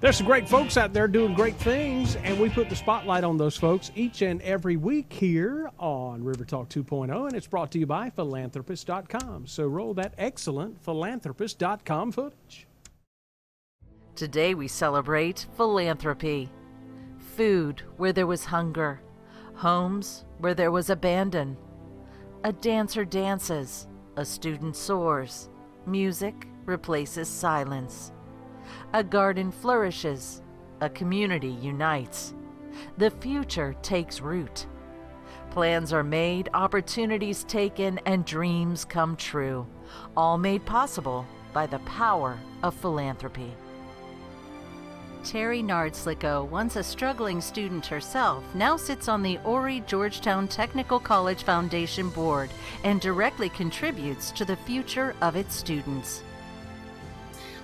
Speaker 1: There's some great folks out there doing great things, and we put the spotlight on those folks each and every week here on RiverTalk 2.0, and it's brought to you by philanthropist.com. So roll that excellent philanthropist.com footage.
Speaker 25: Today we celebrate philanthropy. Food where there was hunger. Homes where there was abandon. A dancer dances. A student soars. Music replaces silence. A garden flourishes. A community unites. The future takes root. Plans are made, opportunities taken, and dreams come true. All made possible by the power of philanthropy.
Speaker 28: Terry Nardslicko, once a struggling student herself, now sits on the Horry Georgetown Technical College Foundation Board and directly contributes to the future of its students.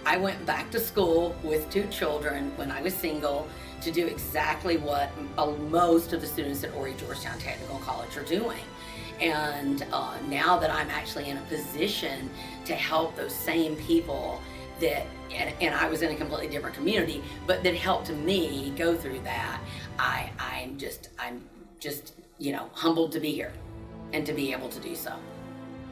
Speaker 16: I went back to school with 2 children when I was single to do exactly what most of the students at Horry Georgetown Technical College are doing. And now that I'm actually in a position to help those same people that, and I was in a completely different community, but that helped me go through that, I'm just, you know, humbled to be here and to be able to do so.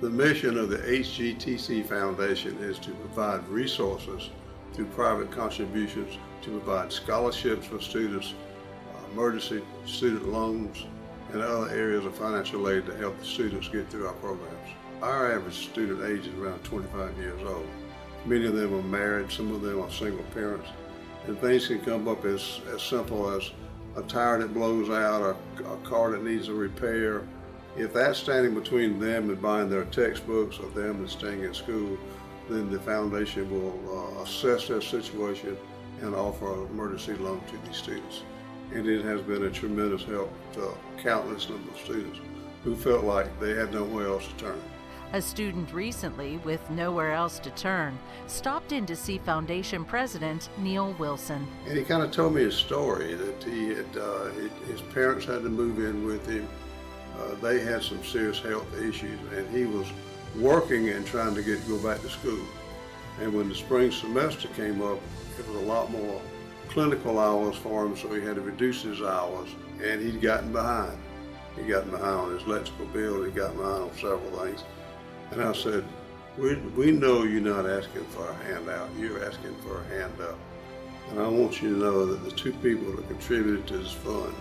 Speaker 17: The mission of the HGTC Foundation is to provide resources through private contributions to provide scholarships for students, emergency student loans, and other areas of financial aid to help the students get through our programs. Our average student age is around 25 years old. Many of them are married, some of them are single parents, and things can come up as simple as a tire that blows out, or a car that needs a repair. If that's standing between them and buying their textbooks or them and staying in school, then the foundation will assess their situation and offer an emergency loan to these students. And it has been a tremendous help to a countless number of students who felt like they had nowhere else to turn.
Speaker 25: A student recently, with nowhere else to turn, stopped in to see Foundation President Neil Wilson.
Speaker 17: And he kind of told me his story that he had, his parents had to move in with him. They had some serious health issues, and he was working and trying to go back to school. And when the spring semester came up, it was a lot more clinical hours for him, so he had to reduce his hours, and he'd gotten behind. He'd gotten behind on his electrical bill, he'd gotten behind on several things. And I said, we know you're not asking for a handout, you're asking for a hand up. And I want you to know that the 2 people that contributed to this fund,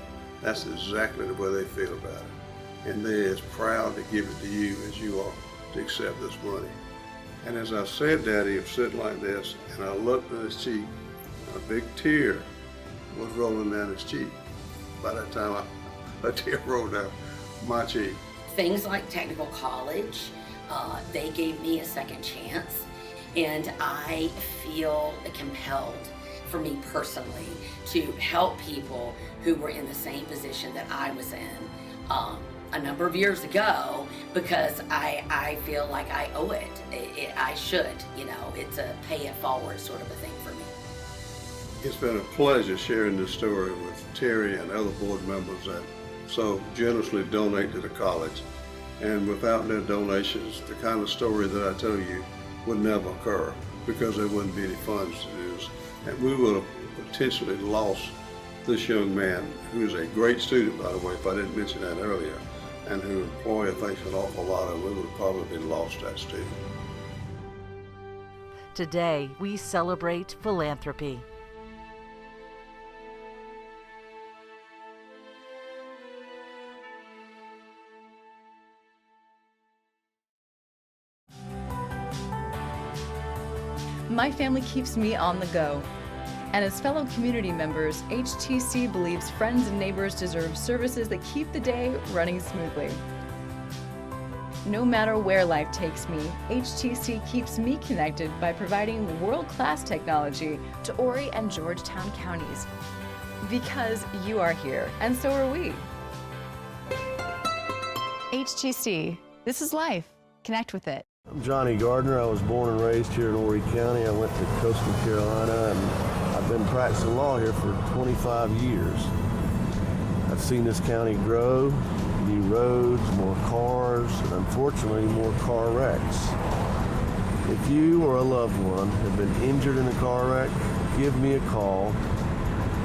Speaker 17: that's exactly the way they feel about it. And they're as proud to give it to you as you are to accept this money. And as I said that, he was sitting like this, and I looked at his cheek, and a big tear was rolling down his cheek. By that time, a tear rolled down my cheek.
Speaker 16: Things like technical college, they gave me a second chance, and I feel compelled, for me personally, to help people who were in the same position that I was in a number of years ago, because I feel like I owe it. I should, you know, it's a pay it forward sort of a thing for me.
Speaker 17: It's been a pleasure sharing this story with Terry and other board members that so generously donate to the college. And without their donations, the kind of story that I tell you would never occur, because there wouldn't be any funds to do this. And we would have potentially lost this young man, who is a great student, by the way, if I didn't mention that earlier, and who employer thinks an awful lot of. We would have probably lost that student.
Speaker 25: Today, we celebrate philanthropy.
Speaker 21: My family keeps me on the go. And as fellow community members, HTC believes friends and neighbors deserve services that keep the day running smoothly. No matter where life takes me, HTC keeps me connected by providing world-class technology to Horry and Georgetown counties. Because you are here, and so are we.
Speaker 26: HTC, this is life. Connect with it.
Speaker 8: I'm Johnny Gardner. I was born and raised here in Horry County. I went to Coastal Carolina, and I've been practicing law here for 25 years. I've seen this county grow, new roads, more cars, and unfortunately more car wrecks. If you or a loved one have been injured in a car wreck, give me a call.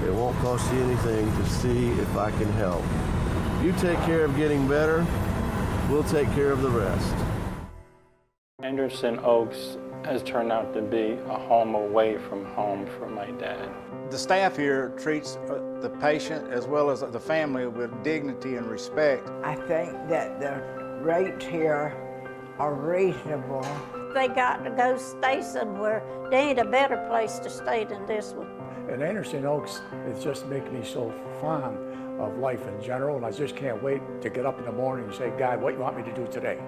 Speaker 8: It won't cost you anything to see if I can help. You take care of getting better, we'll take care of the rest.
Speaker 9: Anderson Oaks has turned out to be a home away from home for my dad.
Speaker 10: The staff here treats the patient as well as the family with dignity and respect.
Speaker 11: I think that the rates here are reasonable.
Speaker 12: They got to go stay somewhere. There ain't a better place to stay than this one.
Speaker 13: And Anderson Oaks, it's just making me so fond of life in general, and I just can't wait to get up in the morning and say, God, what do you want me to do today?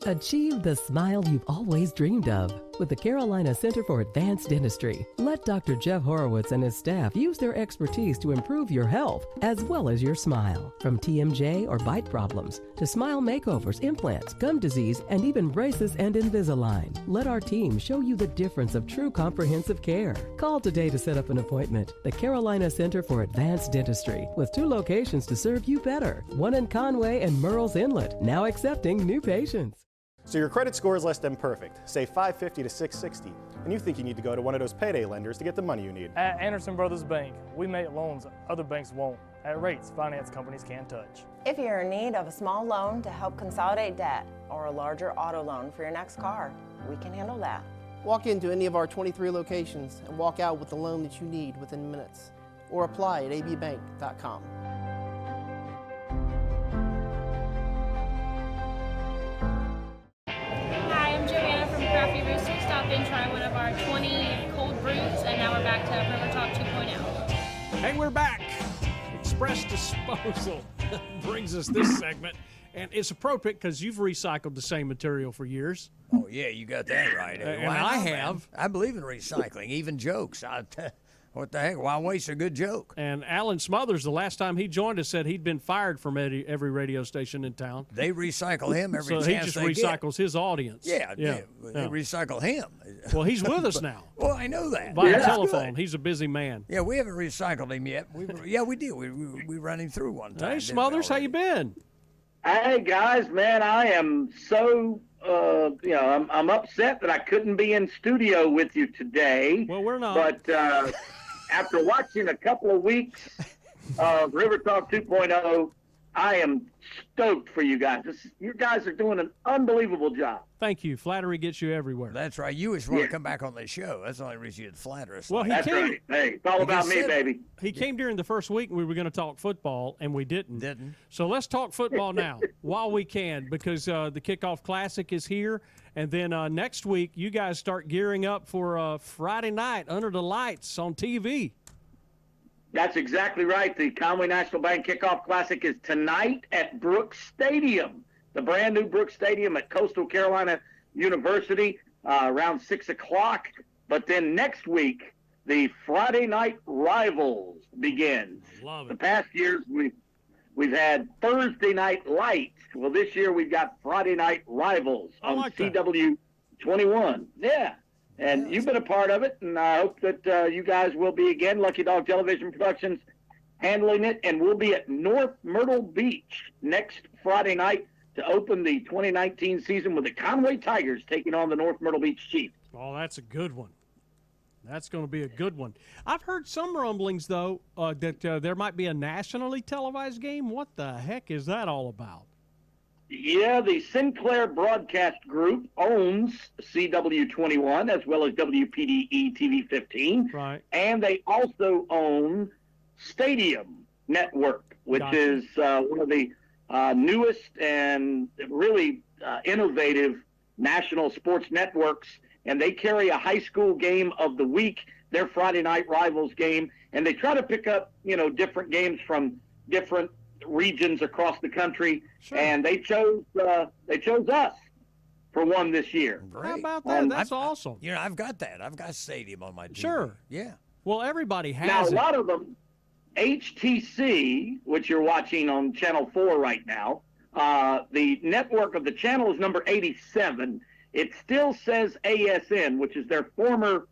Speaker 7: Achieve the smile you've always dreamed of. with the Carolina Center for Advanced Dentistry. Let Dr. Jeff Horowitz and his staff use their expertise to improve your health as well as your smile. From TMJ or bite problems to smile makeovers, implants, gum disease, and even braces and Invisalign. Let our team show you the difference of true comprehensive care. Call today to set up an appointment. The Carolina Center for Advanced Dentistry, with 2 locations to serve you better. One in Conway and Murrells Inlet, now accepting new patients.
Speaker 5: So your credit score is less than perfect, say 550 to 660, and you think you need to go to one of those payday lenders to get the money you need.
Speaker 6: At Anderson Brothers Bank, we make loans other banks won't, at rates finance companies can't touch.
Speaker 14: If you're in need of a small loan to help consolidate debt or a larger auto loan for your next car, we can handle that.
Speaker 15: Walk into any of our 23 locations and walk out with the loan that you need within minutes, or apply at abbank.com.
Speaker 2: And try one of our 20 cold brews, and now we're back to RiverTalk 2.0.
Speaker 1: Hey, we're back. Express Disposal brings us this segment, and it's appropriate because you've recycled the same material for years.
Speaker 3: Oh, yeah, you got that right.
Speaker 1: And
Speaker 3: Why
Speaker 1: I
Speaker 3: not,
Speaker 1: have.
Speaker 3: man? I believe in recycling, even jokes. What the heck? Why waste a good joke?
Speaker 1: And Alan Smothers, the last time he joined us, said he'd been fired from every radio station in town.
Speaker 3: They recycle him every chance
Speaker 1: they get. So he just recycles his audience.
Speaker 3: Yeah, they recycle him.
Speaker 1: Well, he's with us now.
Speaker 3: Well, I know that.
Speaker 1: By telephone. He's a busy man.
Speaker 3: Yeah, we haven't recycled him yet. We did. We ran him through one time.
Speaker 1: Hey, Smothers, how you been?
Speaker 18: Hey, guys, man, I am so, I'm upset that I couldn't be in studio with you today.
Speaker 1: Well, we're not.
Speaker 18: But after watching a couple of weeks of RiverTalk 2.0, I am stoked for you guys. You guys are doing an unbelievable job.
Speaker 1: Thank you. Flattery gets you everywhere.
Speaker 3: That's right. You just want to come back on this show. That's the only reason you'd flatter us.
Speaker 1: Well,
Speaker 18: That's right. Hey, it's all about me, baby.
Speaker 1: He came during the first week, and we were going to talk football, and we didn't. So let's talk football now while we can, because the Kickoff Classic is here. And then next week, you guys start gearing up for Friday night under the lights on TV.
Speaker 18: That's exactly right. The Conway National Bank Kickoff Classic is tonight at Brooks Stadium, the brand new Brooks Stadium at Coastal Carolina University, around 6 o'clock. But then next week, the Friday Night Rivals begins.
Speaker 1: Love it.
Speaker 18: The past years, we've had Thursday Night Lights. Well, this year we've got Friday Night Rivals on CW21. Yeah. And you've been a part of it, and I hope that you guys will be again. Lucky Dog Television Productions handling it, and we'll be at North Myrtle Beach next Friday night to open the 2019 season with the Conway Tigers taking on the North Myrtle Beach Chiefs.
Speaker 1: Oh, that's a good one. That's going to be a good one. I've heard some rumblings, though, that there might be a nationally televised game. What the heck is that all about?
Speaker 18: Yeah, the Sinclair Broadcast Group owns CW21 as well as WPDE TV 15.
Speaker 1: Right.
Speaker 18: And they also own Stadium Network, which is one of the newest and really innovative national sports networks. And they carry a high school game of the week, their Friday Night Rivals game. And they try to pick up, different games from different regions across the country, and they chose us for one this year.
Speaker 3: Great.
Speaker 1: How about that? That's awesome.
Speaker 3: I've got that. I've got Stadium on my TV.
Speaker 1: Sure.
Speaker 3: Yeah.
Speaker 1: Well, everybody has
Speaker 18: now,
Speaker 1: it.
Speaker 18: a lot of them, HTC, which you're watching on Channel 4 right now, the network of the channel is number 87. It still says ASN, which is their former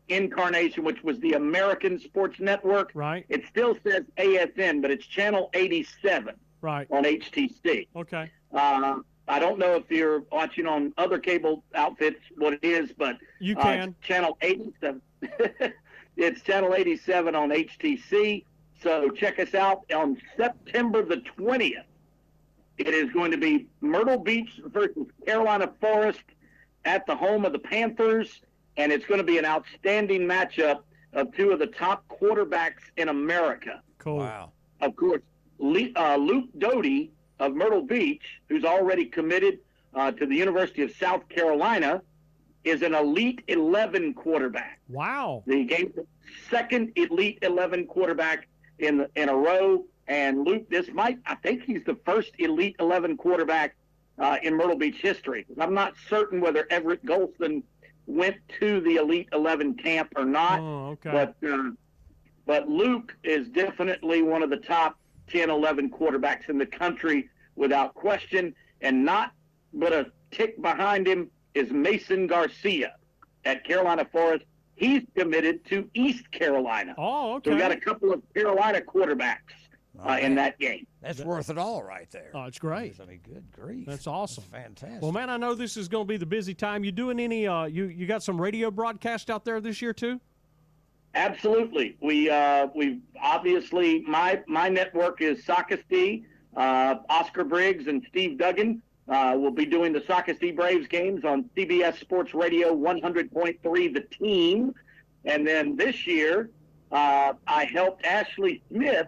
Speaker 18: incarnation, which was the American Sports Network.
Speaker 1: Right.
Speaker 18: It still says ASN, but it's channel 87.
Speaker 1: Right.
Speaker 18: On HTC.
Speaker 1: Okay.
Speaker 18: I don't know if you're watching on other cable outfits what it is, but
Speaker 1: you can.
Speaker 18: It's channel 87. It's channel 87 on HTC. So check us out on September the 20th. It is going to be Myrtle Beach versus Carolina Forest at the home of the Panthers. And it's going to be an outstanding matchup of two of the top quarterbacks in America.
Speaker 1: Cool.
Speaker 3: Wow.
Speaker 18: Of course, Luke Doty of Myrtle Beach, who's already committed to the University of South Carolina, is an Elite 11 quarterback.
Speaker 1: Wow.
Speaker 18: The game's second Elite 11 quarterback in a row. And Luke, I think he's the first Elite 11 quarterback in Myrtle Beach history. I'm not certain whether Everett Golston went to the Elite 11 camp or not.
Speaker 1: Oh, okay.
Speaker 18: But Luke is definitely one of the top 10, 11 quarterbacks in the country without question, and not but a tick behind him is Mason Garcia at Carolina Forest. He's committed to East Carolina.
Speaker 1: Oh, okay.
Speaker 18: So we got a couple of Carolina quarterbacks in that game.
Speaker 3: That's worth it all right there.
Speaker 1: Oh, it's great.
Speaker 3: I mean, good grief.
Speaker 1: That's awesome.
Speaker 3: That's fantastic.
Speaker 1: Well, man, I know this is going to be the busy time. You doing any? You got some radio broadcast out there this year too?
Speaker 18: Absolutely. We obviously my network is Sockasty. Oscar Briggs and Steve Duggan will be doing the Sockasty Braves games on CBS Sports Radio 100.3 The Team. And then this year, I helped Ashley Smith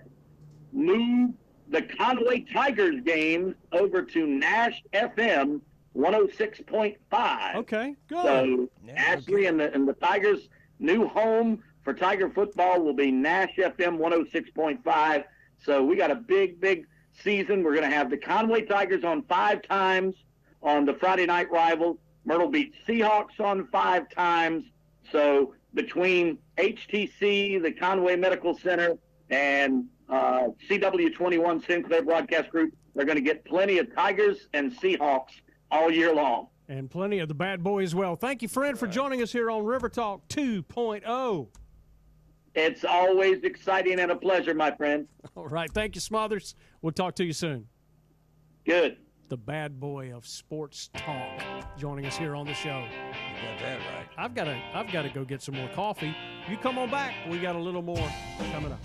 Speaker 18: move the Conway Tigers games over to Nash FM 106.5.
Speaker 1: Okay, good.
Speaker 18: So Ashley and the Tigers' new home for Tiger football will be Nash FM 106.5. So we got a big season. We're going to have the Conway Tigers on 5 times on the Friday night rivals, Myrtle Beach Seahawks on 5 times. So between HTC, the Conway Medical Center, and CW21 Sinclair Broadcast Group, they're going to get plenty of Tigers and Seahawks all year long.
Speaker 1: And plenty of the bad boy as well. Thank you, Fred, for joining us here on RiverTalk 2.0.
Speaker 18: It's always exciting and a pleasure, my friend.
Speaker 1: All right. Thank you, Smothers. We'll talk to you soon.
Speaker 18: Good.
Speaker 1: The bad boy of sports talk joining us here on the show.
Speaker 3: You got that right.
Speaker 1: I've got to go get some more coffee. You come on back. We got a little more coming up.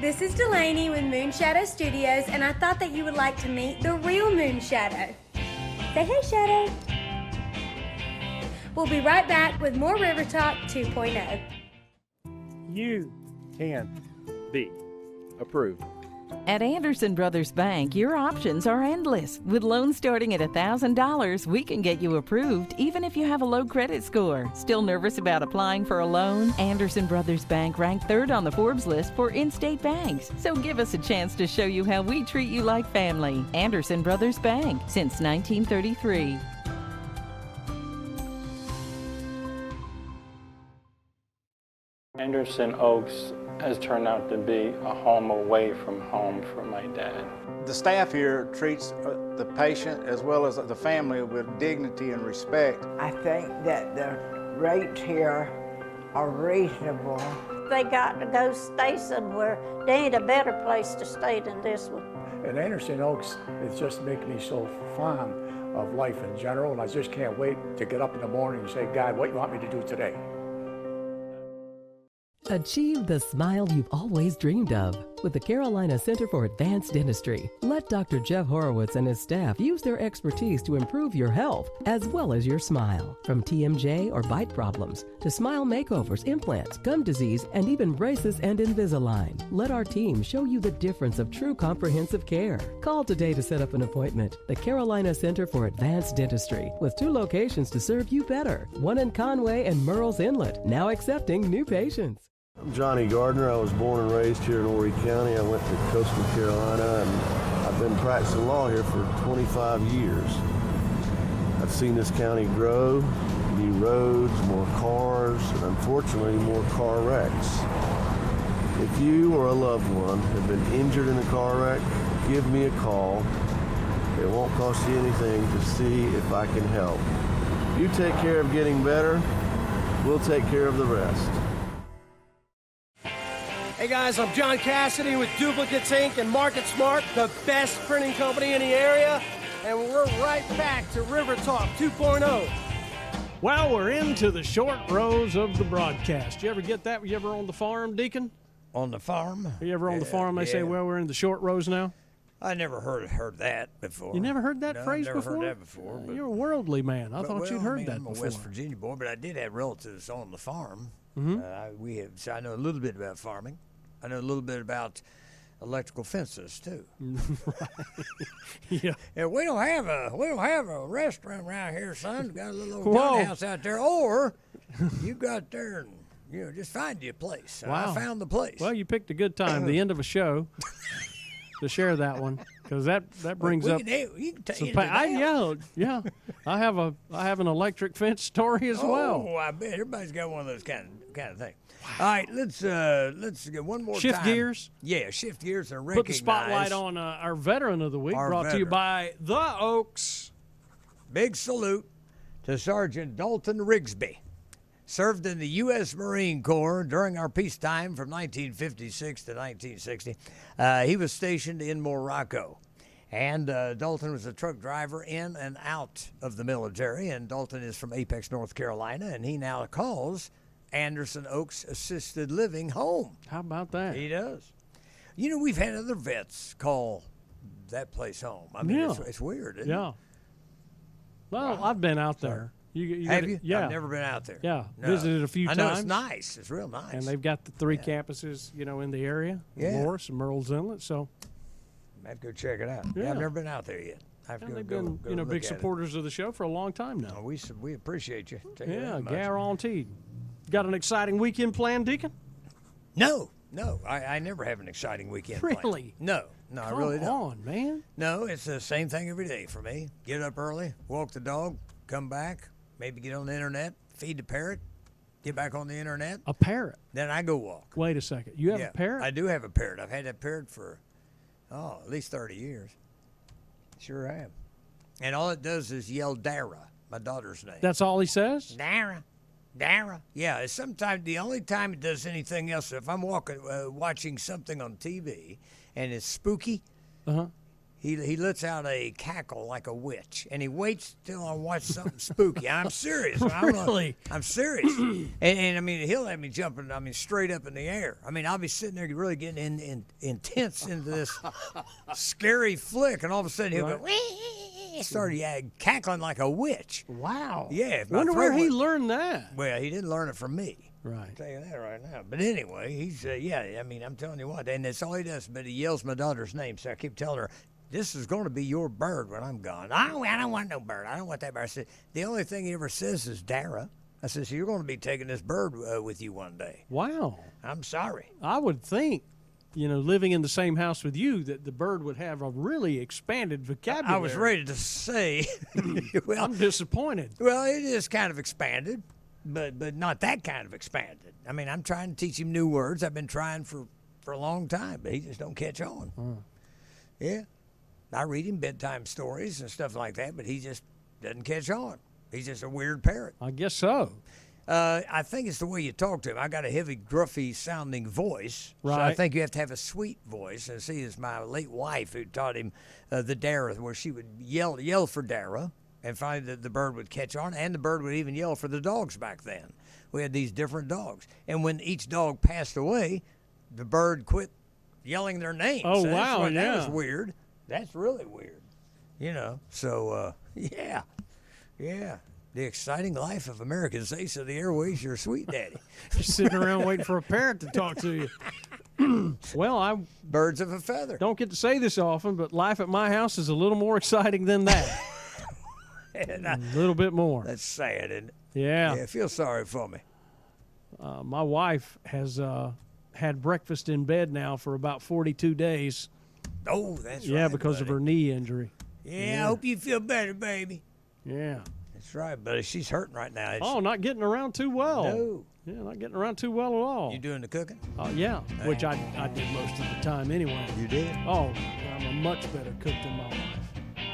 Speaker 4: This is Delaney with Moonshadow Studios, and I thought that you would like to meet the real Moonshadow. Say hey, Shadow. We'll be right back with more River Talk 2.0.
Speaker 19: You can be approved.
Speaker 25: At Anderson Brothers Bank, your options are endless. With loans starting at $1,000, we can get you approved even if you have a low credit score. Still nervous about applying for a loan? Anderson Brothers Bank ranked 3rd on the Forbes list for in-state banks. So give us a chance to show you how we treat you like family. Anderson Brothers Bank, since 1933.
Speaker 9: Anderson Oaks has turned out to be a home away from home for my dad.
Speaker 10: The staff here treats the patient as well as the family with dignity and respect.
Speaker 11: I think that the rates here are reasonable.
Speaker 12: They got to go stay somewhere. There ain't a better place to stay than this one.
Speaker 13: And Anderson Oaks, it just makes me so fond of life in general, and I just can't wait to get up in the morning and say, God, what do you want me to do today?
Speaker 7: Achieve the smile you've always dreamed of with the Carolina Center for Advanced Dentistry. Let Dr. Jeff Horowitz and his staff use their expertise to improve your health as well as your smile. From TMJ or bite problems to smile makeovers, implants, gum disease, and even braces and Invisalign. Let our team show you the difference of true comprehensive care. Call today to set up an appointment. The Carolina Center for Advanced Dentistry, with 2 locations to serve you better. One in Conway and Murrells Inlet, now accepting new patients.
Speaker 8: I'm Johnny Gardner. I was born and raised here in Horry County. I went to coastal Carolina, and I've been practicing law here for 25 years. I've seen this county grow, new roads, more cars, and unfortunately more car wrecks. If you or a loved one have been injured in a car wreck, give me a call. It won't cost you anything to see if I can help. You take care of getting better, we'll take care of the rest.
Speaker 20: Hey guys, I'm John Cassidy with Duplicates Inc. and Market Smart, the best printing company in the area, and we're right back to River Talk 2.0.
Speaker 1: Well, we're into the short rows of the broadcast. You ever get that? You ever on the farm, Deacon?
Speaker 3: On the farm?
Speaker 1: Are you ever on the farm? They say, well, we're in the short rows now.
Speaker 3: I never heard that before.
Speaker 1: You never heard that phrase
Speaker 3: I've never
Speaker 1: before?
Speaker 3: heard that before. But,
Speaker 1: you're a worldly man. I thought you'd heard that
Speaker 3: I'm
Speaker 1: before.
Speaker 3: I'm a West Virginia boy, but I did have relatives on the farm.
Speaker 1: Mm-hmm.
Speaker 3: So I know a little bit about farming. I know a little bit about electrical fences too.
Speaker 1: Yeah.
Speaker 3: And we don't have a restaurant around here, son. We got a little old John house out there, or you got there and just find you a place.
Speaker 1: Wow.
Speaker 3: I found the place.
Speaker 1: Well, you picked a good time, the end of a show, to share that one, because that brings up.
Speaker 3: You can take
Speaker 1: some
Speaker 3: it
Speaker 1: yeah. I have an electric fence story as well.
Speaker 3: Oh, I bet everybody's got one of those kind of things. All right, let's get one more
Speaker 1: Shift
Speaker 3: time.
Speaker 1: gears.
Speaker 3: Yeah, shift gears and
Speaker 1: Put the spotlight on our veteran of the week, brought to you by the Oaks.
Speaker 3: Big salute to Sergeant Dalton Rigsby. Served in the U.S. Marine Corps during our peacetime from 1956 to 1960. He was stationed in Morocco. And Dalton was a truck driver in and out of the military. And Dalton is from Apex, North Carolina. And he now calls Anderson Oaks Assisted Living home.
Speaker 1: How about that?
Speaker 3: He does. You know, we've had other vets call that place home. I mean, it's weird, isn't it?
Speaker 1: Well, I've been out there.
Speaker 3: Have you?
Speaker 1: Yeah.
Speaker 3: I've never been out there.
Speaker 1: Yeah.
Speaker 3: No.
Speaker 1: Visited a few times.
Speaker 3: I know it's nice. It's real nice.
Speaker 1: And they've got the 3 campuses, in the area.
Speaker 3: Yeah.
Speaker 1: Morris and Merle's Inlet. So
Speaker 3: I have to go check it out.
Speaker 1: Yeah.
Speaker 3: I've never been out there yet. I have to
Speaker 1: they've
Speaker 3: go
Speaker 1: been,
Speaker 3: look
Speaker 1: big
Speaker 3: at
Speaker 1: supporters of the show for a long time now.
Speaker 3: it. We appreciate you. Tell you that much.
Speaker 1: Guaranteed. Got an exciting weekend planned, Deacon?
Speaker 3: No. I never have an exciting weekend planned.
Speaker 1: Really?
Speaker 3: No, I really don't.
Speaker 1: Come on, man.
Speaker 3: No, it's the same thing every day for me. Get up early, walk the dog, come back, maybe get on the internet, feed the parrot, get back on the internet.
Speaker 1: A parrot?
Speaker 3: Then I go walk.
Speaker 1: Wait a second. You have a parrot?
Speaker 3: I do have a parrot. I've had that parrot for, at least 30 years. Sure have. And all it does is yell Dara, my daughter's name.
Speaker 1: That's all he says?
Speaker 3: Dara. Yeah, it's sometimes the only time it does anything else. If I'm watching something on TV and it's spooky, he lets out a cackle like a witch, and he waits till I watch something spooky. I'm serious.
Speaker 1: Really?
Speaker 3: I'm serious. And I mean, he'll have me jumping, straight up in the air. I mean, I'll be sitting there really getting intense into this scary flick, and all of a sudden he'll go, start cackling like a witch.
Speaker 1: Wow.
Speaker 3: Yeah.
Speaker 1: Wonder where he learned that.
Speaker 3: Well, he didn't learn it from me.
Speaker 1: Right.
Speaker 3: I'll tell you that right now. But anyway, he's, I'm telling you what, and that's all he does, but he yells my daughter's name, so I keep telling her, this is going to be your bird when I'm gone. I don't want no bird. I don't want that bird. I said, the only thing he ever says is Dara. I said, so you're going to be taking this bird with you one day.
Speaker 1: Wow.
Speaker 3: I'm sorry.
Speaker 1: I would think, living in the same house with you, that the bird would have a really expanded vocabulary.
Speaker 3: I was ready to say. Well,
Speaker 1: I'm disappointed.
Speaker 3: Well, it is kind of expanded, but not that kind of expanded. I mean, I'm trying to teach him new words. I've been trying for a long time, but he just don't catch on. Yeah. I read him bedtime stories and stuff like that, but he just doesn't catch on. He's just a weird parrot.
Speaker 1: I guess so.
Speaker 3: I think it's the way you talk to him. I got a heavy, gruffy-sounding voice,
Speaker 1: right.
Speaker 3: So I think you have to have a sweet voice. And see, it's my late wife who taught him the Dara, where she would yell for Dara, and finally the bird would catch on, and the bird would even yell for the dogs back then. We had these different dogs. And when each dog passed away, the bird quit yelling their names.
Speaker 1: Oh,
Speaker 3: so
Speaker 1: wow,
Speaker 3: that was weird. That's really weird. So, yeah. The exciting life of Americans Ace of the Airways, your sweet daddy.
Speaker 1: You're sitting around waiting for a parrot to talk to you. Well,
Speaker 3: birds of a feather.
Speaker 1: Don't get to say this often, but life at my house is a little more exciting than that. A little bit more.
Speaker 3: That's sad, isn't it?
Speaker 1: Yeah.
Speaker 3: Feel sorry for me.
Speaker 1: My wife has had breakfast in bed now for about 42 days.
Speaker 3: Oh, that's right.
Speaker 1: Yeah, because of her knee injury.
Speaker 3: Yeah, I hope you feel better, baby.
Speaker 1: Yeah.
Speaker 3: That's right, buddy. She's hurting right now.
Speaker 1: Not getting around too well.
Speaker 3: No.
Speaker 1: Yeah, not getting around too well at all.
Speaker 3: You doing the cooking?
Speaker 1: Yeah, which I did most of the time anyway.
Speaker 3: You did?
Speaker 1: Oh, I'm a much better cook than my wife.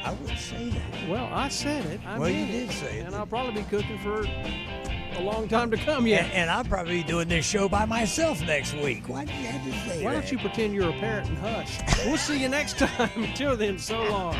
Speaker 3: I wouldn't say that.
Speaker 1: Well, I said it.
Speaker 3: You did say it.
Speaker 1: And I'll probably be cooking for a long time to come yet.
Speaker 3: And I'll probably be doing this show by myself next week. Why do you have to say that?
Speaker 1: Why don't you pretend you're a parrot and hush? We'll see you next time. Until then, so long.